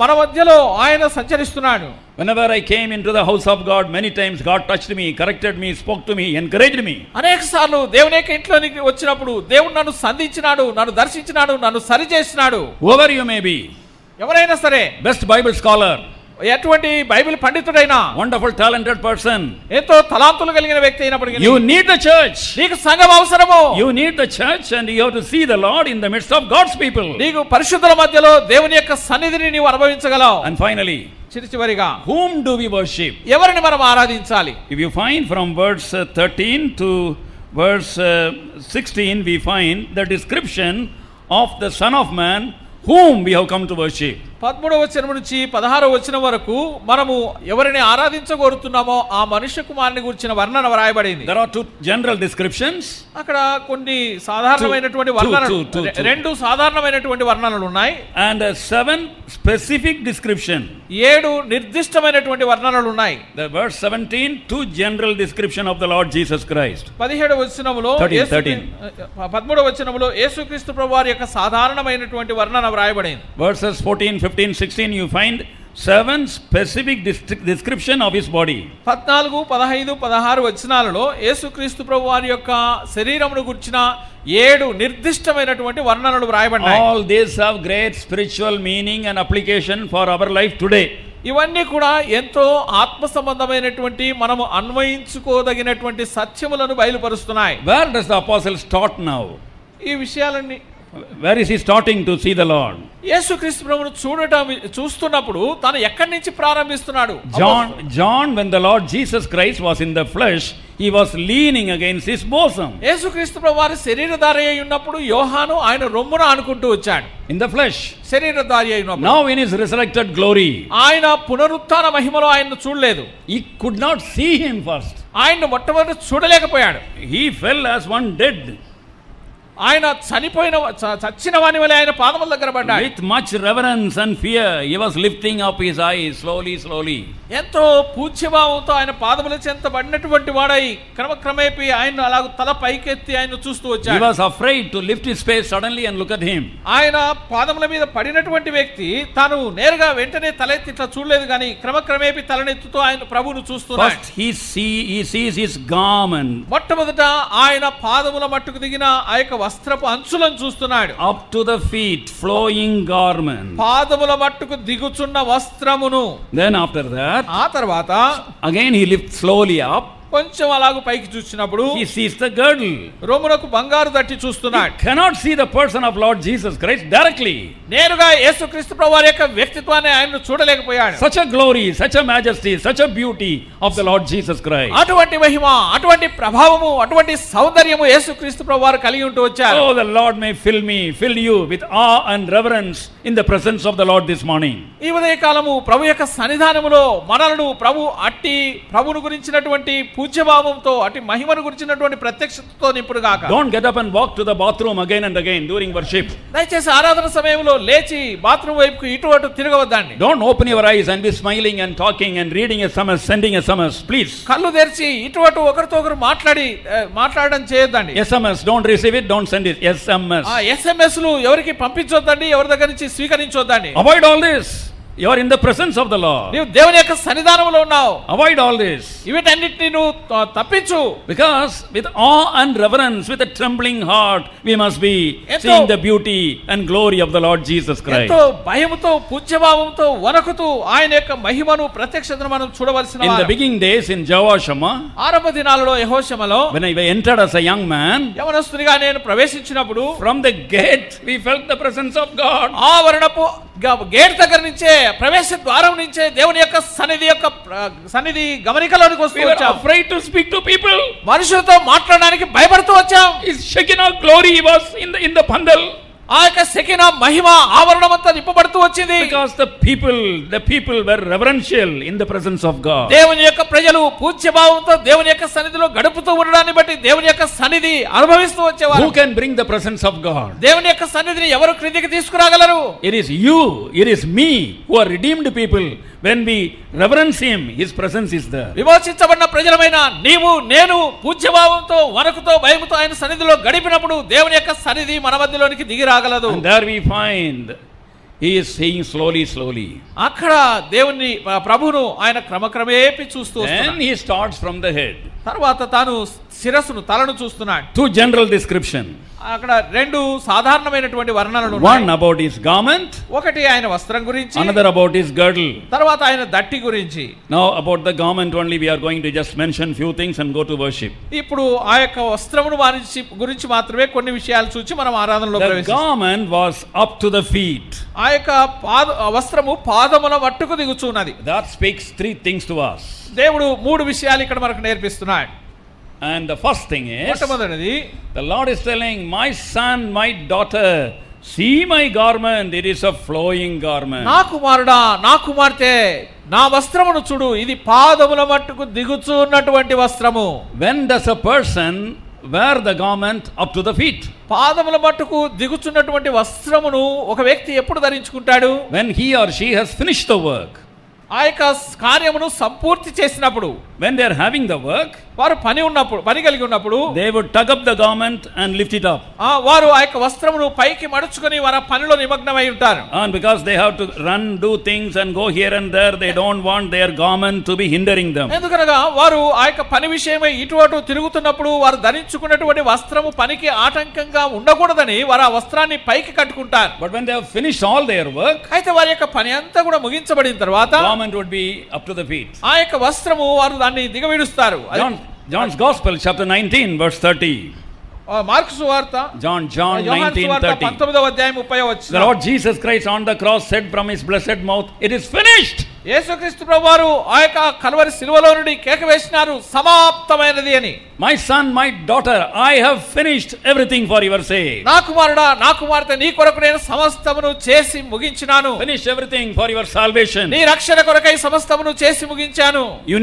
మన మధ్యలో ఆయన సంచరిస్తున్నాడు. Whenever I came into the house of God, many times God touched me, corrected me, spoke to me, encouraged me. అనేకసార్లు దేవుని యొక్క ఇంట్లోనికి వచ్చినప్పుడు దేవుడు నన్ను సంధించినాడు, నన్ను దర్శించినాడు, నన్ను సరిచేసినాడు. Whoever you may be, ఎవరైనా సరే, best Bible scholar, ఎటువంటి బైబిల్ పండితుడైనా, wonderful talented person, ఎంతో తలాంతులు కలిగిన వ్యక్తి అయినప్పటికీ, you need the church. నీకు సంఘం అవసరము. You need the church and you have to see the Lord in the midst of God's people. నీకు పరిశుద్ధుల మధ్యలో దేవుని యొక్క సన్నిధిని నీవు అనుభవించగలవు. And finally, చివరిగా, whom do we worship? ఎవరిని మనం ఆరాధించాలి? If you find from verse 13 to verse 16, we find the description of the Son of Man whom we have come to worship. 13వ వచనం నుంచి 16వ వచనం వరకు మనము ఎవరిని ఆరాధించగోరుతున్నామో ఆ మనుష్య కుమారుని గురించిన వర్ణన వ్రాయబడింది. There are 2 general descriptions. అక్కడ కొన్ని సాధారణమైనటువంటి వర్ణనలు, 2 సాధారణమైనటువంటి వర్ణనలు ఉన్నాయి. And 7 specific description. 7 నిర్దిష్టమైనటువంటి వర్ణనలు ఉన్నాయి. The verse 17, 2 general description of the Lord Jesus Christ. 17వ వచనములో 13వ వచనములో యేసుక్రీస్తు ప్రభువారి యొక్క సాధారణమైనటువంటి వర్ణన వ్రాయబడింది. Verses 14, 15, 16 you find 7 specific description of his body. 14, 15, 16 వచనాలలో యేసుక్రీస్తు ప్రభువారి యొక్క శరీరమును గుర్చిన 7 నిర్దిష్టమైనటువంటి వర్ణనలు వ్రాయబడ్డాయి. All these have great spiritual meaning and application for our life today. ఇవన్నీ కూడా ఎంతో ఆత్మ సంబంధమైనటువంటి మనము అన్వయించుకోదగినటువంటి సత్యములను బయలుపరుస్తున్నాయి. Where does the apostle start now? ఈ విషయాలన్నీ, where is he starting to see the Lord? యేసుక్రీస్తు ప్రభువును చూస్తున్నప్పుడు తాను ఎక్కడి నుంచి ప్రారంభిస్తున్నాడు? John, when the Lord Jesus Christ was in the flesh, he was leaning against his bosom. యేసుక్రీస్తు ప్రభువారు శరీరధారి అయి ఉన్నప్పుడు యోహాను ఆయన రొమ్మున ఆనుకుంటూ వచ్చాడు. In the flesh. శరీరధారి అయి ఉన్నప్పుడు. Now in his resurrected glory, ఆయన పునరుత్థాన మహిమలో ఆయన్ను చూడలేదు. He could not see him first. ఆయన్ను మొట్టమొదట చూడలేకపోయాడు. He fell as one dead. ఆయన చచ్చిన వాని వలె ఆయన పాదముల దగ్గర పడ్డాడు. With much reverence and fear he was lifting up his eyes slowly. ఎంతో పూజ్యభావంతో ఆయన పాదముల చెంత పడినటువంటి వాడై క్రమక్రమేపీ ఆయన అలాగ తల పైకెత్తి ఆయన చూస్తూ వచ్చాడు. He was afraid to lift his face suddenly and look at him. ఆయన పాదముల మీద పడినటువంటి వ్యక్తి తాను నేరుగా వెంటనే తలెత్తి ఇట్లా చూడలేదు, కానీ క్రమక్రమేపీ తలనెత్తుతూ ఆయన ప్రభువును చూస్తున్నాడు. First he sees his garment. మొట్టమొదట ఆయన పాదముల మట్టుకు దిగిన ఆ యొక్క వస్త్రపు అంచులను చూస్తున్నాడు. Up to the feet flowing garment. పాదముల మట్టుకు దిగుచున్న వస్త్రమును. Then after that, ఆ తర్వాత again he lifts slowly up. కొంచెం అలాగ పైకి చూసినప్పుడు he sees the girdle. రొమ్మునకు బంగారు దట్టి చూస్తున్నాడు. He cannot see the person of Lord Jesus Christ directly. నేరుగా యేసుక్రీస్తు ప్రభువారి యొక్క వ్యక్తిత్వాన్ని ఆయన చూడలేకపోయాడు. Such a glory, such a majesty, such a beauty of the Lord Jesus Christ. అటువంటి మహిమ, అటువంటి ప్రభావము, అటువంటి సౌందర్యము యేసుక్రీస్తు ప్రభువారు కలిగి ఉంటూ వచ్చారు. Oh, the Lord may fill you with awe and reverence in the presence of the Lord this morning. ఈ ఉదయకాలము ప్రభు యొక్క సన్నిధానములో మనలను ప్రభువును గురించినటువంటి పూజ్యభావంతో, అటు మహిమను గురించినటువంటి ప్రత్యక్షతతో నింపును గాక. Don't get up and walk to the bathroom again and again during worship. దయచేసి ఆరాధన సమయంలో లేచి బాత్రూమ్ వైపుకు ఇటు అటు తిరగవద్దండి. Don't open your eyes and be smiling and talking and reading SMS, sending SMS, please. కళ్ళు తెరిచి ఇటు అటు ఒకరితో ఒకరు మాట్లాడడం చేయొద్దండి. SMS, don't receive it, don't send it. SMS. SMS లు ఎవరికి పంపించొద్దండి, ఎవరి దగ్గర నుంచి స్వీకరించొద్దండి. Avoid all this. You are in the presence of the Lord. నీవు దేవుని యొక్క సన్నిధానములో ఉన్నావు. Avoid all this. వీటన్నిటిని నువ్వు తప్పించు. Because with awe and reverence, with a trembling heart, we must be seeing the beauty and glory of the Lord Jesus Christ. ఎంతో భయముతో, పూజ్యభావంతో, వణకుతూ ఆయన యొక్క మహిమను, ప్రత్యక్షతను మనం చూడవలసిన వారం. In the beginning days in Jehoshama, ఆరంభ దినాలలో యెహోషమలో, when I entered as a young man, యవనస్తునిగా నేను ప్రవేశించినప్పుడు, from the gate we felt the presence of God. ఆవరణపు గేట్ దగ్గర నుంచే, ప్రవేశ ద్వారం నుంచే దేవుని యొక్క సన్నిధి గమనికలోనికి వస్తూ వచ్చాం. Afraid to speak to people. మనుషులతో మాట్లాడడానికి భయపడుతూ వచ్చాం. His Shekinah glory was in the pandal. ఆ యొక్క షెకినా మహిమ ఆవరణమంతా నింపబడుతూ వచ్చింది. Because the people were reverential in the presence of God. దేవుని యొక్క ప్రజలు పూజ్యభావంతో దేవుని యొక్క సన్నిధిలో గడుపుతూ ఉండడాన్ని బట్టి దేవుని యొక్క సన్నిధి అనుభవిస్తూ వచ్చేవారు. Who can bring the presence of God? దేవుని యొక్క సన్నిధిని ఎవరు క్రిందికి తీసుకురాగలరు? It is you, it is me who are redeemed people. When we reverence him, his presence is there. విమోచించబడిన ప్రజలమైన నీవు నేను పూజ్యభావంతో వణకుతో భయముతో ఆయన సన్నిధిలో గడిపినప్పుడు దేవుని యొక్క సన్నిధి మన మధ్యలోనికి దిగి రాగలదు. And there we find he is saying slowly. అక్కడ దేవుని ప్రభువును ఆయన క్రమక్రమేపీ చూస్తూ వస్తున్నాడు. Then he starts from the head. తర్వాత తాను శిరస్సును తలను చూస్తున్నాడు. Two general description. అక్కడ రెండు సాధారణమైనటువంటి వర్ణనలు ఉన్నాయి. One about his garment. ఒకటి ఆయన వస్త్రం గురించి. Another about his girdle. తర్వాత ఆయన దట్టి గురించి. Now about the garment only we are going to just mention few things and go to worship. ఇప్పుడు ఆ యొక్క వస్త్రమును గురించి మాత్రమే కొన్ని విషయాలు చూచి మనం ఆరాధనలో ప్రవేశిస్తాం. The garment was up to the feet. ఆ యొక్క వస్త్రము పాదముల మట్టుకు దిగుచున్నది. That speaks three things to us. దేవుడు మూడు విషయాలు ఇక్కడ మనకు నేర్పిస్తున్నాడు. And the first thing is, మొట్టమొదటిది, the Lord is telling, my son, my daughter, see my garment, it is a flowing garment. నా కుమారుడా, నా కుమార్తె, నా వస్త్రమును చూడు, ఇది పాదముల మట్టుకు దిగుచున్నటువంటి వస్త్రము. When does a person wear the garment up to the feet? పాదముల మట్టుకు దిగుచున్నటువంటి వస్త్రమును ఒక వ్యక్తి ఎప్పుడు ధరించుకుంటాడు? When he or she has finished the work. ఆ యొక్క కార్యమును సంపూర్తి చేసినప్పుడు. When they are having the work, వారు పని కలిగి ఉన్నప్పుడు they would tug up the garment and lift it up. వారు ఆ యొక్క వస్త్రమును పైకి మడుచుకొని వారి పనిలో నిమగ్నమై ఉంటారు. And because they have to run, do things and go here and there, they don't want their garment to be hindering them. ఎందుకనగా వారు ఆ యొక్క పని విషయమై ఇటు అటు తిరుగుతున్నప్పుడు వారు ధరించుకున్నటువంటి వస్త్రము పనికి ఆటంకంగా ఉండకూడదని వారు ఆ వస్త్రాన్ని పైకి కట్టుకుంటారు. But when they have finished all their work, అయితే వారి యొక్క పని అంతా కూడా ముగించబడిన తర్వాత garment would be up to the feet. ఆ యొక్క వస్త్రము వారు దాన్ని దిగవిడుస్తారు. John's Gospel, chapter 19, verse 30. Mark సువార్త John 19:30. 19వ అధ్యాయం 30వ వచనం. The Lord Jesus Christ on the cross said from his blessed mouth, it is finished. యేసుక్రీస్తు ప్రభువారు ఆ యొక్క కల్వరి శిలువలో నుండి కేక వేసినారు, సమాప్తమైనది అని. My son, my daughter, I have finished everything for your sake. నా కుమారుడా, నా కుమార్తె, నీ కొరకు నేను సమస్తమును చేసి ముగించినాను. Finished everything for your salvation. నీ రక్షణ కొరకై సమస్తమును చేసి ముగించాను. You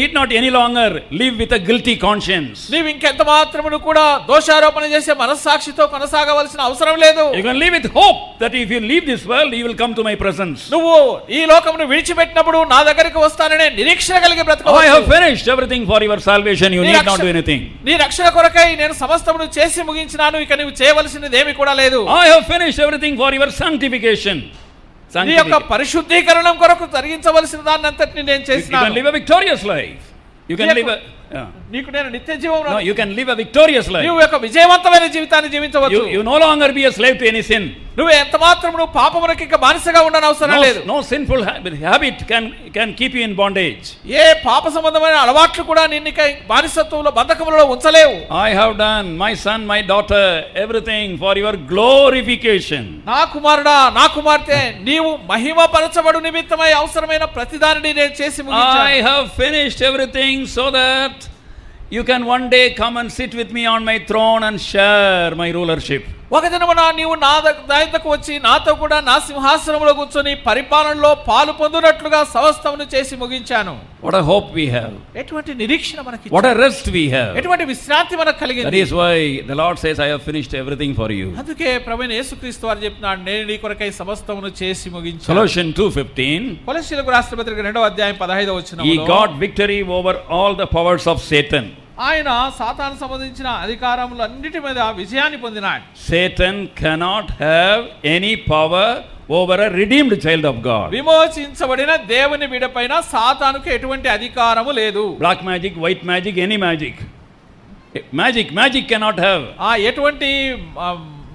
need not any longer live with a guilty conscience. నీవు ఇంకెంత మాత్రమును కూడా దోషారోపణ చేసే మనస్సాక్షితో కొనసాగవలసిన అవసరం లేదు. You can live with hope that if you leave this world, you will come to my presence. నువ్వు ఈ లోకమును విడిచిపెట్టినప్పుడు నా దగ్గరికి వస్తాననే నిరీక్షణ కలిగి బ్రతకవచ్చు. I have finished everything for your salvation. You need not do anything. నీ రక్షణ కొరకై నేను సమస్తమును చేసి ముగించినాను, ఇక నీవు చేయవలసినది ఏమీ కూడా లేదు. I have finished everything for your sanctification. నీ యొక్క పరిశుద్ధీకరణం కొరకు జరిగించవలసిన దాన్నంతటిని నేను చేసినాను. You can live a victorious life. You can live a నీకు నేను నిత్య జీవం. No, you can live a victorious life. నీవు ఒక విజయవంతమైన జీవితాన్ని జీవించవచ్చు. You no longer be a slave to any sin. నువ్వు ఎంత మాత్రము పాపమునకు ఇక బానిసగా ఉండనవసరం లేదు. No sinful habit can keep you in bondage. ఏ పాప సంబంధమైన అలవాట్లు కూడా నిన్ను బానిసత్వంలో బంధకములలో ఉంచలేవు. I have done, my son, my daughter, everything for your glorification. నా కుమారుడా, నా కుమార్తె, నీవు మహిమపరచబడు నిమిత్తమై అవసరమైన ప్రతిదానిని నేను చేసి ముగించాను. I have finished everything so that you can one day come and sit with me on my throne and share my rulership. ఒక దినమున నీవు నా దగ్గరకు వచ్చి నాతో కూడా నా సింహాసనంలో కూర్చొని పరిపాలనలో పాలు పొందునట్లుగా సమస్తమును చేసి ముగించాను. What a hope we have. ఎటువంటి నిరీక్షణ మనకి. What a rest we have. ఎటువంటి విశ్రాంతి మనకు కలిగింది. That is why the Lord says, I have finished everything for you. అందుకే ప్రభువైన యేసుక్రీస్తు వారు చెప్తున్నాడు, నేను నీ కొరకై సమస్తమును చేసి ముగించాను. Colossians 2:15. కొలస్సీయులకు రాసిన పత్రిక 2వ అధ్యాయం 15వ వచనంలో, He got victory over all the powers of Satan. ఆయన సాతాను సంబంధించిన అధికారములన్నిటి మీద విజయాన్ని పొందినాడు. Satan cannot have any power over a redeemed child of God. విమోచించబడిన దేవుని బిడ్డపైన సాతానుకు ఎటువంటి అధికారము లేదు. Black magic, white magic, any magic. Magic cannot have. ఎటువంటి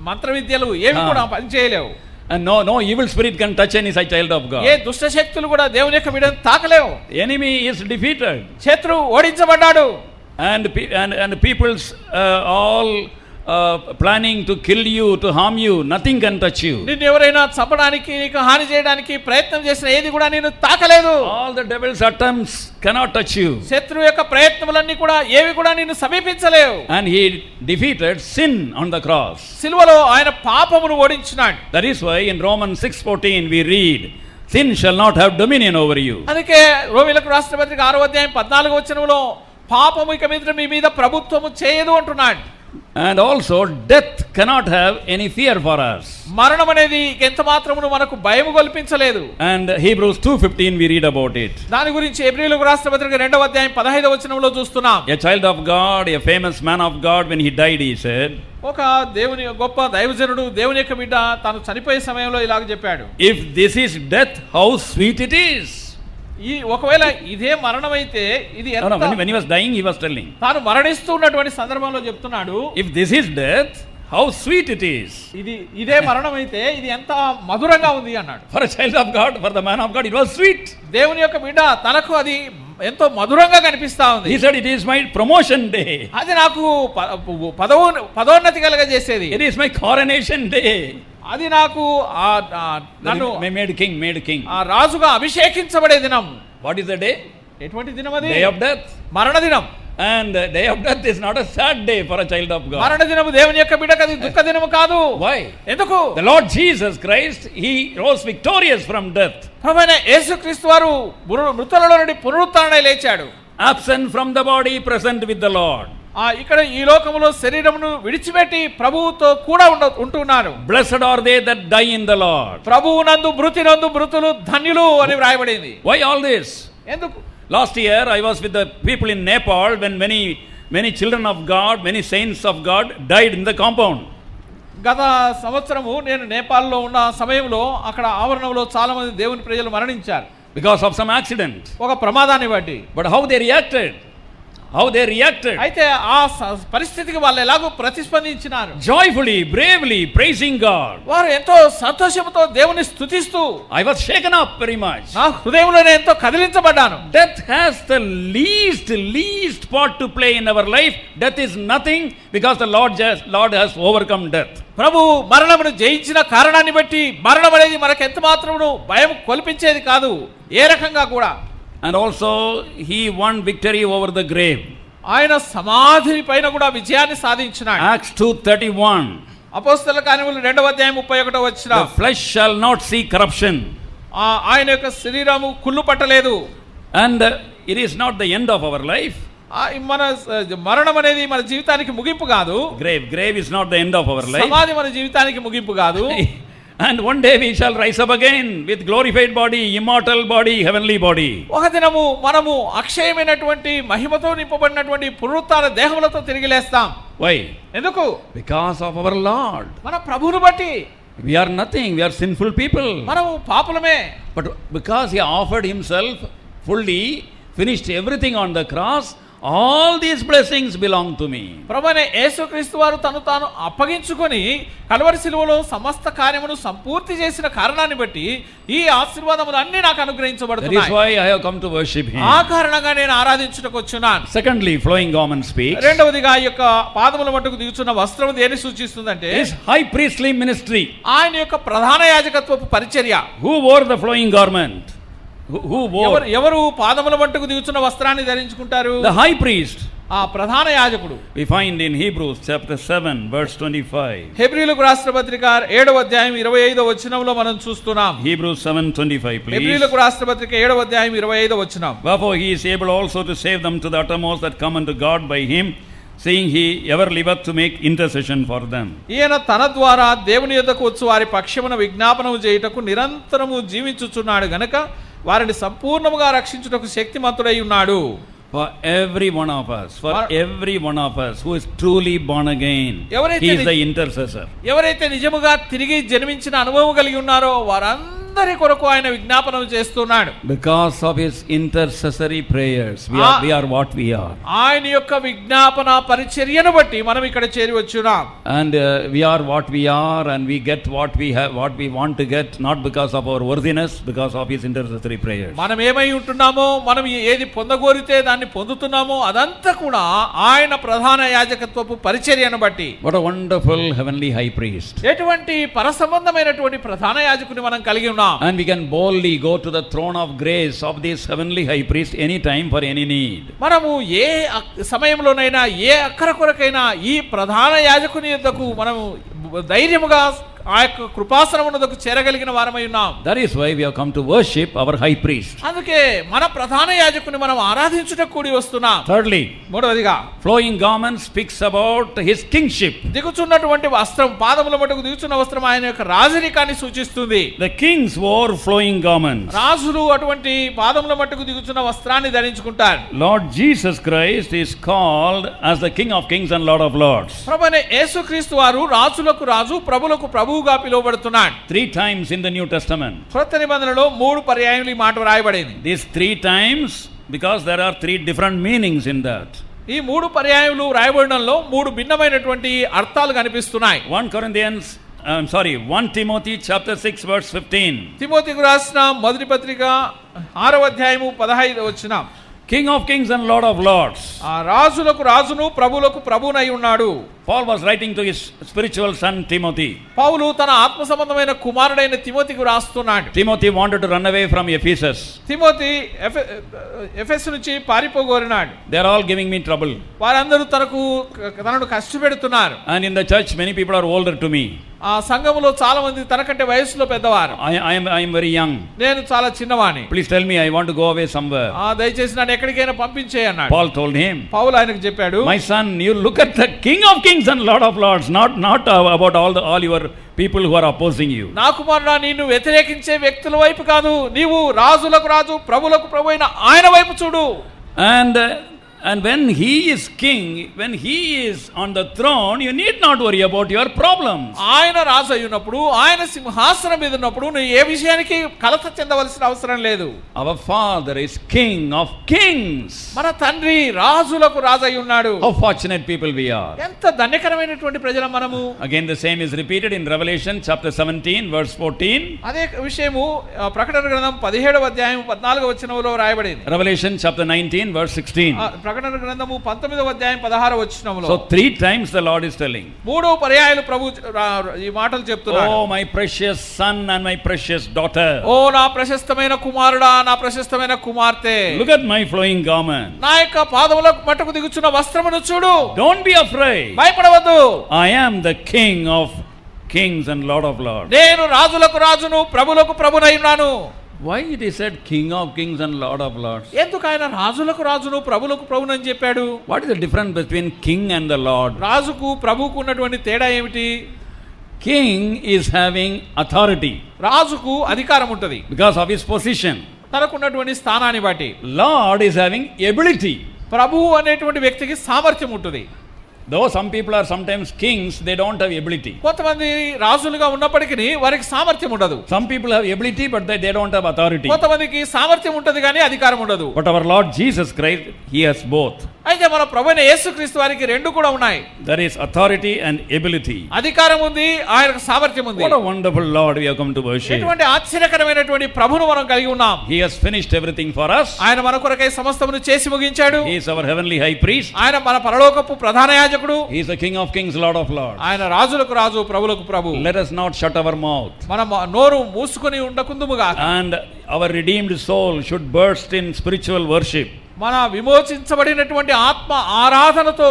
మంత్ర విద్యలు ఏవి కూడా పని చేయలేవు. And no evil spirit can touch any child of God. ఏ దుష్ట శక్తులు కూడా దేవుని యొక్క బిడ్డను తాకలేవు. Enemy is defeated. శత్రువు ఓడించబడ్డాడు. And people's all planning to kill you, to harm you, nothing can touch you. నిన్ను ఎవరైనా చంపడానికి నీకు హాని చేయడానికి ప్రయత్నం చేసిన ఏది కూడా నిన్ను తాకలేదు. All the devil's attempts cannot touch you. శత్రువు యొక్క ప్రయత్నములన్నీ కూడా ఏవి కూడా నిన్ను సమీపించలేవు. And he defeated sin on the cross. సిలువలో ఆయన పాపమును ఓడించినాడు. That is why in Romans 6:14 we read, sin shall not have dominion over you. అందుకే రోమీయులకు రాసిన పత్రిక 6వ అధ్యాయం 14వ వచనంలో పాపము ఇక మీద మీ మీద ప్రభుత్వము చేయదు అంటున్నాడు. And also death cannot have any fear for us. మరణం అనేది ఎంత మాత్రమును మనకు భయము కల్పించలేదు. And Hebrews 2:15 we read about it. దాని గురించి హెబ్రీయులకు రాసిన పత్రిక 2వ అధ్యాయం 15వ వచనంలో చూస్తున్నాం. A child of God, a famous man of God, when he died, he said, ఒక దేవుని గొప్ప దైవజనుడు దేవుని యొక్క బిడ్డ తాను చనిపోయే సమయంలో ఇలాగ చెప్పాడు. If this is death, how sweet it is. ఈ ఒకవేళ ఇదే మరణం అయితే ఇది ఎంత, when he was dying he was telling, తాను మరణిస్తున్నటువంటి సందర్భంలో చెప్తున్నాడు, if this is death, how sweet it is. ఇదే మరణం అయితే ఇది ఎంత మధురంగా ఉంది అన్నాడు. For a child of God, for the man of God, it was sweet. దేవుని యొక్క బిడ్డ తనకు అది ఎంతో మధురంగా కనిపిస్తా ఉంది. He said, it is my promotion day. అది నాకు పదోన్నతి కలగజేసేది. It is my coronation day. అది నాకు నన్ను made king. ఆ రాజుగా అభిషేకించబడే దినం. What is the day? ఎటువంటి దినం అది? Day of death. మరణ దినం. And day of death is not a sad day for a child of God. మరణ దినము దేవుని యొక్క బిడ్డకు అది దుఃఖ దినము కాదు. Why? ఎందుకు? The Lord Jesus Christ, he rose victorious from death. ప్రభువైన యేసుక్రీస్తు వారు మృతులలో నుండి పునరుత్థానమై లేచాడు. Absent from the body, present with the Lord. ఇక్కడ ఈ లోకములో శరీరమును విడిచిపెట్టి ప్రభువుతో కూడా ఉంటున్నారు. Blessed are they that die in the Lord. ప్రభువునందు మృతినందు మృతులు ధన్యులు అని వ్రాయబడింది. Why all this? ఎందుకు? Last year I was with the people in Nepal when many children of God, many saints of God died in the compound. గత సంవత్సరము నేను నేపాల్లో ఉన్న సమయంలో అక్కడ ఆవరణంలో చాలా మంది దేవుని ప్రజలు మరణించారు. Because of some accident. ఒక ప్రమాదాన్ని బట్టి. But how they reacted? అయితే ఆ పరిస్థితికి వాళ్ళు ఎలాగో ప్రతిస్పందించినారు. Joyfully, bravely, praising God. వారు ఎంతో సంతోషంతో దేవుని స్తుతిస్తూ. I was shaken up very much. నా హృదయంలోనే ఎంతో కదిలించబడ్డాను. Death has the least part to play in our life. Death is nothing because the Lord has overcome death. ప్రభు మరణమును జయించిన కారణాన్ని బట్టి మరణం అనేది మనకు ఎంత మాత్రమును భయం కొల్పించేది కాదు ఏ రకంగా కూడా. And also he won victory over the grave. ఆయన సమాధి పైన కూడా విజయాన్ని సాధించినాడు. Acts 2:31. అపోస్తలుల కార్యములు 2వ అధ్యాయం 31వ వచనం. The flesh shall not see corruption. ఆయన యొక్క శరీరము కుళ్ళు పట్టలేదు. And it is not the end of our life. మన మరణం అనేది మన జీవితానికి ముగింపు కాదు. Grave is not the end of our life. సమాధి మన జీవితానికి ముగింపు కాదు. And one day we shall rise up again with glorified body, immortal body, heavenly body. ఒక దినము మనము అక్షయమైనటువంటి మహిమతో నింపబడినటువంటి పునరుత్థాన దేహములతో తిరిగి లేస్తాం. Why? ఎందుకు? Because of our Lord. మన ప్రభువును బట్టి. We are nothing, we are sinful people. మనము పాపులమే. But because he offered himself fully, finished everything on the cross, all these blessings belong to me. ప్రభువైన యేసుక్రీస్తు వారు తను తాను అప్పగించుకొని కల్వరి శిలువలో సమస్త కార్యమును సంపూర్తి చేసిన కారణాన్ని బట్టి ఈ ఆశీర్వాదములు అన్నీ నాకు అనుగ్రహించబడుతున్నాయి. That is why I have come to worship him. ఆ కారణంగా నేను ఆరాధించుటకు వచ్చున్నాను. Secondly, flowing garment speaks. రెండవదిగా ఈ యొక్క పాదముల మట్టుకు దిగుచున్న వస్త్రము దేన్ని సూచిస్తుందంటే his high priestly ministry. ఆయన యొక్క ప్రధాన యాజకత్వపు పరిచర్య. Who wore the flowing garment? ఎవరు పాదముల మట్టుకు దిగుచున్న వస్త్రాన్ని ధరించుకుంటారు? The high priest. ఆ ప్రధాన యాజకుడు. We find in Hebrews chapter 7 verse 25. హెబ్రీయులకు రాసిన పత్రిక 7వ అధ్యాయం 25వ వచనంలో మనం చూస్తున్నాం. Hebrews 7:25 please. హెబ్రీయులకు రాసిన పత్రిక 7వ అధ్యాయం 25వ వచనం. Wherefore he is able also to save them to the uttermost that come unto God by him, seeing he ever liveth to make intercession for them. ఈయన తన ద్వారా దేవుని యొద్దకు వచ్చు వారి పక్షమున విజ్ఞాపనము చేయుటకు నిరంతరము జీవించుచున్నాడు గనుక వారిని సంపూర్ణముగా రక్షించుటకు శక్తిమంతుడై ఉన్నాడు. For every one of us who is truly born again, he is the intercessor. ఎవరైతే నిజముగా తిరిగి జన్మించిన అనుభవం కలిగి ఉన్నారో వారందరూ అందరి కొరకు ఆయన విజ్ఞాపనం చేస్తున్నాడు. Because of his intercessory prayers we are what we are. ఆయన యొక్క విజ్ఞాపన పరిచర్యను బట్టి మనం ఇక్కడ చేరి వచ్చున్నాం. And we are what we are and we get what we have, what we want to get, not because of our worthiness, because of his intercessory prayers. మనం ఏమై ఉంటున్నామో, మనం ఏది పొందగోరితే దాన్ని పొందుతున్నామో అదంతా కూడా ఆయన ప్రధాన యాజకత్వపు పరిచర్యను బట్టి. What a wonderful heavenly high priest. ఎటువంటి పరసంబంధమైనటువంటి ప్రధాన యాజకుని మనం కలిగి ఉన్నాం. And we can boldly go to the throne of grace of this heavenly high priest any time for any need. మనము ఏ సమయంలోనైనా ఏ అక్కర కొరకైనా ఈ ప్రధాన యాజకుని యొద్దకు మనము ధైర్యముగా ఆ యొక్క కృపాసనమునకు చేరగలిగిన వారమై ఉన్నాం. That is why we have come to worship our high priest. అందుకే మన ప్రధాన యాజకుని మనం ఆరాధించుటకు కూడి వస్తున్నాం. Thirdly, మూడవదిగా flowing garment speaks about his kingship. దిగుచున్నటువంటి వస్త్రం, పాదముల మట్టుకు దిగుచున్న వస్త్రం ఆయన యొక్క రాజరికాన్ని సూచిస్తుంది. The kings wore flowing garments. రాజులు అటువంటి పాదముల మట్టుకు దిగుచున్న వస్త్రాన్ని ధరించుకుంటారు. Lord Jesus Christ is called as the King of Kings and Lord of Lords. ప్రభువైన యేసుక్రీస్తు వారు రాజులకు రాజు, ప్రభులకు ప్రభువుగా పిలువబడుతున్నాడు. 3 times in the New Testament. క్రొత్త నిబంధనలో 3 పర్యాయములు ఈ మాట వ్రాయబడింది. These 3 times because there are 3 different meanings in that. ఈ 3 పర్యాయములు వ్రాయబడడంలో 3 భిన్నమైనటువంటి అర్థాలు కనిపిస్తున్నాయి. 1 Timothy chapter 6 verse 15. తిమోతికి రాసిన మొదటి పత్రిక 6వ అధ్యాయము 15వ వచనం. King of Kings and Lord of Lords. ఆ రాజులకు రాజును, ప్రభువులకు ప్రభువునై ఉన్నాడు. Paul was writing to his spiritual son Timothy. పౌలు తన ఆత్మ సంబంధమైన కుమారుడైన తిమోతికి రాస్తున్నాడు. Timothy wanted to run away from Ephesus. Timothy Ephesus నుంచి పారిపోగోరినాడు. They are all giving me trouble. వారందరూ తనను కష్టపెడుతున్నారు. And in the church many people are older to me. ఆ సంఘములో చాలా మంది తనకంటే వయసులో పెద్దవారు. I am very young. నేను చాలా చిన్నవాణ్ణి. Please tell me, I want to go away somewhere. దయచేసి నన్ను ఎక్కడికైనా పంపించేయి అన్నాడు. Paul told him. పౌలు ఆయనకు చెప్పాడు, My son, you look at the King of Kings and Lord of Lords, not about all your people who are opposing you. నా కుమారుడా, నిన్ను వ్యతిరేకించే వ్యక్తుల వైపు కాదు, నీవు రాజులకు రాజు, ప్రభువులకు ప్రభు అయిన ఆయన వైపు చూడు. And when he is king, when he is on the throne, you need not worry about your problems. ఆయన రాజు అయినప్పుడు, ఆయన సింహాసనం మీద ఉన్నప్పుడు నువ్వు ఏ విషయానికి కలత చెందవలసిన అవసరం లేదు. Our Father is King of Kings. మన తండ్రి రాజులకు రాజు అయి ఉన్నాడు. How fortunate people we are. ఎంత ధన్యకరమైనటువంటి ప్రజలం మనము. Again the same is repeated in Revelation chapter 17 verse 14. అదే విషయము ప్రకటన గ్రంథం 17వ అధ్యాయం 14వ వచనంలో రాయబడింది. Revelation chapter 19 verse 16. ప్రకటన గ్రంథము 19వ అధ్యాయం 16వ వచనంలో. So 3 times the Lord is telling. 3 పర్యాయాలు ప్రభు ఈ మాటలు చెప్తున్నాడు. Oh my precious son and my precious daughter. ఓ నా ప్రశస్తమైన కుమారుడా, నా ప్రశస్తమైన కుమార్తె. Look at my flowing garment. నా యొక్క పాదములకు మట్టుకు దిగుచున్న వస్త్రమును చూడు. Don't be afraid. భయపడవద్దు. I am the King of Kings and Lord of Lords. నేను రాజులకు రాజును, ప్రభువులకు ప్రభునై ఉన్నాను. Why it is said King of Kings and Lord of Lords? ఎందుకు ఆయన రాజులకు రాజును, ప్రభువులకు ప్రభును అని చెప్పాడు? What is the difference between king and the Lord? రాజుకు ప్రభువుకు ఉన్నటువంటి తేడా ఏమిటి? King is having authority. రాజుకు అధికారం ఉంటది because of his position. తనకున్నటువంటి స్థానాన్ని బట్టి. Lord is having ability. ప్రభువు అనేటువంటి వ్యక్తికి సామర్థ్యం ఉంటుంది. Though some people are sometimes kings, they don't have ability. కొంతమంది రాజులుగా ఉన్నప్పటికీ వారికి సామర్థ్యం ఉండదు. Some people have ability but they don't have authority. కొంతమందికి సామర్థ్యం ఉంటది కానీ అధికారం ఉండదు. But our Lord Jesus Christ, he has both. అయితే మన ప్రభువైన యేసుక్రీస్తు వారికి రెండు కూడా ఉన్నాయి. There is authority and ability. అధికారం ఉంది, ఆయనకు సామర్థ్యం ఉంది. What a wonderful Lord we have come to worship. ఎటువంటి ఆశ్చర్యకరమైనటువంటి ప్రభువును మనం కలిగి ఉన్నాం. He has finished everything for us. ఆయన మన కొరకై సమస్తమును చేసి ముగించాడు. He is our heavenly high priest. ఆయన మన పరలోకపు ప్రధాన యాజకుడు. He is the King of Kings, Lord of Lords. ఆయన రాజులకు రాజు, ప్రభువులకు ప్రభు. Let us not shut our mouth. మనం నోరు మూసుకొని ఉండకుందుముగా. And our redeemed soul should burst in spiritual worship. మన విమోచించబడినటువంటి ఆత్మ ఆరాధనతో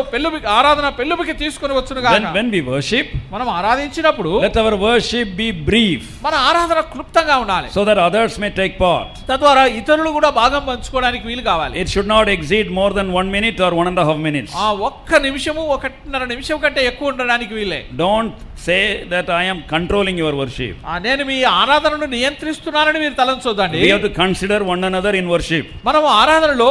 ఆరాధన పెళ్ళుబికి తీసుకొని వచ్చునుగాక. When we worship, మనం ఆరాధించినప్పుడు let our worship be brief. మన ఆరాధన క్లుప్తంగా ఉండాలి. So that others may take part. తద్వారా ఇతరులు కూడా భాగం పంచుకోవడానికి వీలు కావాలి. It should not exceed more than 1 minute or 1.5 minutes. ఒక్క నిమిషము, 1.5 నిమిషం కంటే ఎక్కువ ఉండడానికి వీలే. Don't say that I am controlling your worship. నేను మీ ఆరాధనను నియంత్రిస్తున్నానని మీరు తలంచొద్దండి. We have to consider one another in worship. మనం ఆరాధనలో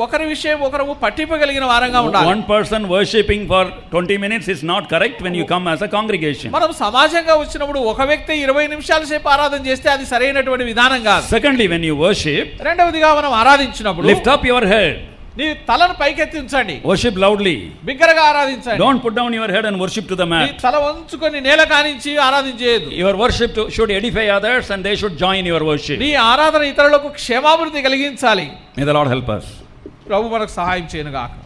ఒకరి విషయం ఒకరు పట్టింపగలిగిన వారంగా ఉండాలి. One person worshiping for 20 minutes is not correct when you come as a congregation. మనం సమాజంగా వచ్చినప్పుడు ఒక వ్యక్తి 20 నిమిషాల సేపు ఆరాధన చేస్తే అది సరైనటువంటి విధానం కాదు. Secondly, when you worship, రెండవదిగా మనం ఆరాధించినప్పుడు lift up your head. నీ తలను పైకెత్తి ఉంచండి. Worship loudly. బిగ్గరగా ఆరాధించండి. Don't put down your head and worship to the mat. నీ తల వంచుకొని నేల కానించి ఆరాధించలేదు. Your worship should edify others and they should join your worship. నీ ఆరాధన ఇతరులకు క్షేమాభివృద్ధి కలిగించాలి. May the Lord help us. ప్రభు మనకు సహాయం చేయనుగాక.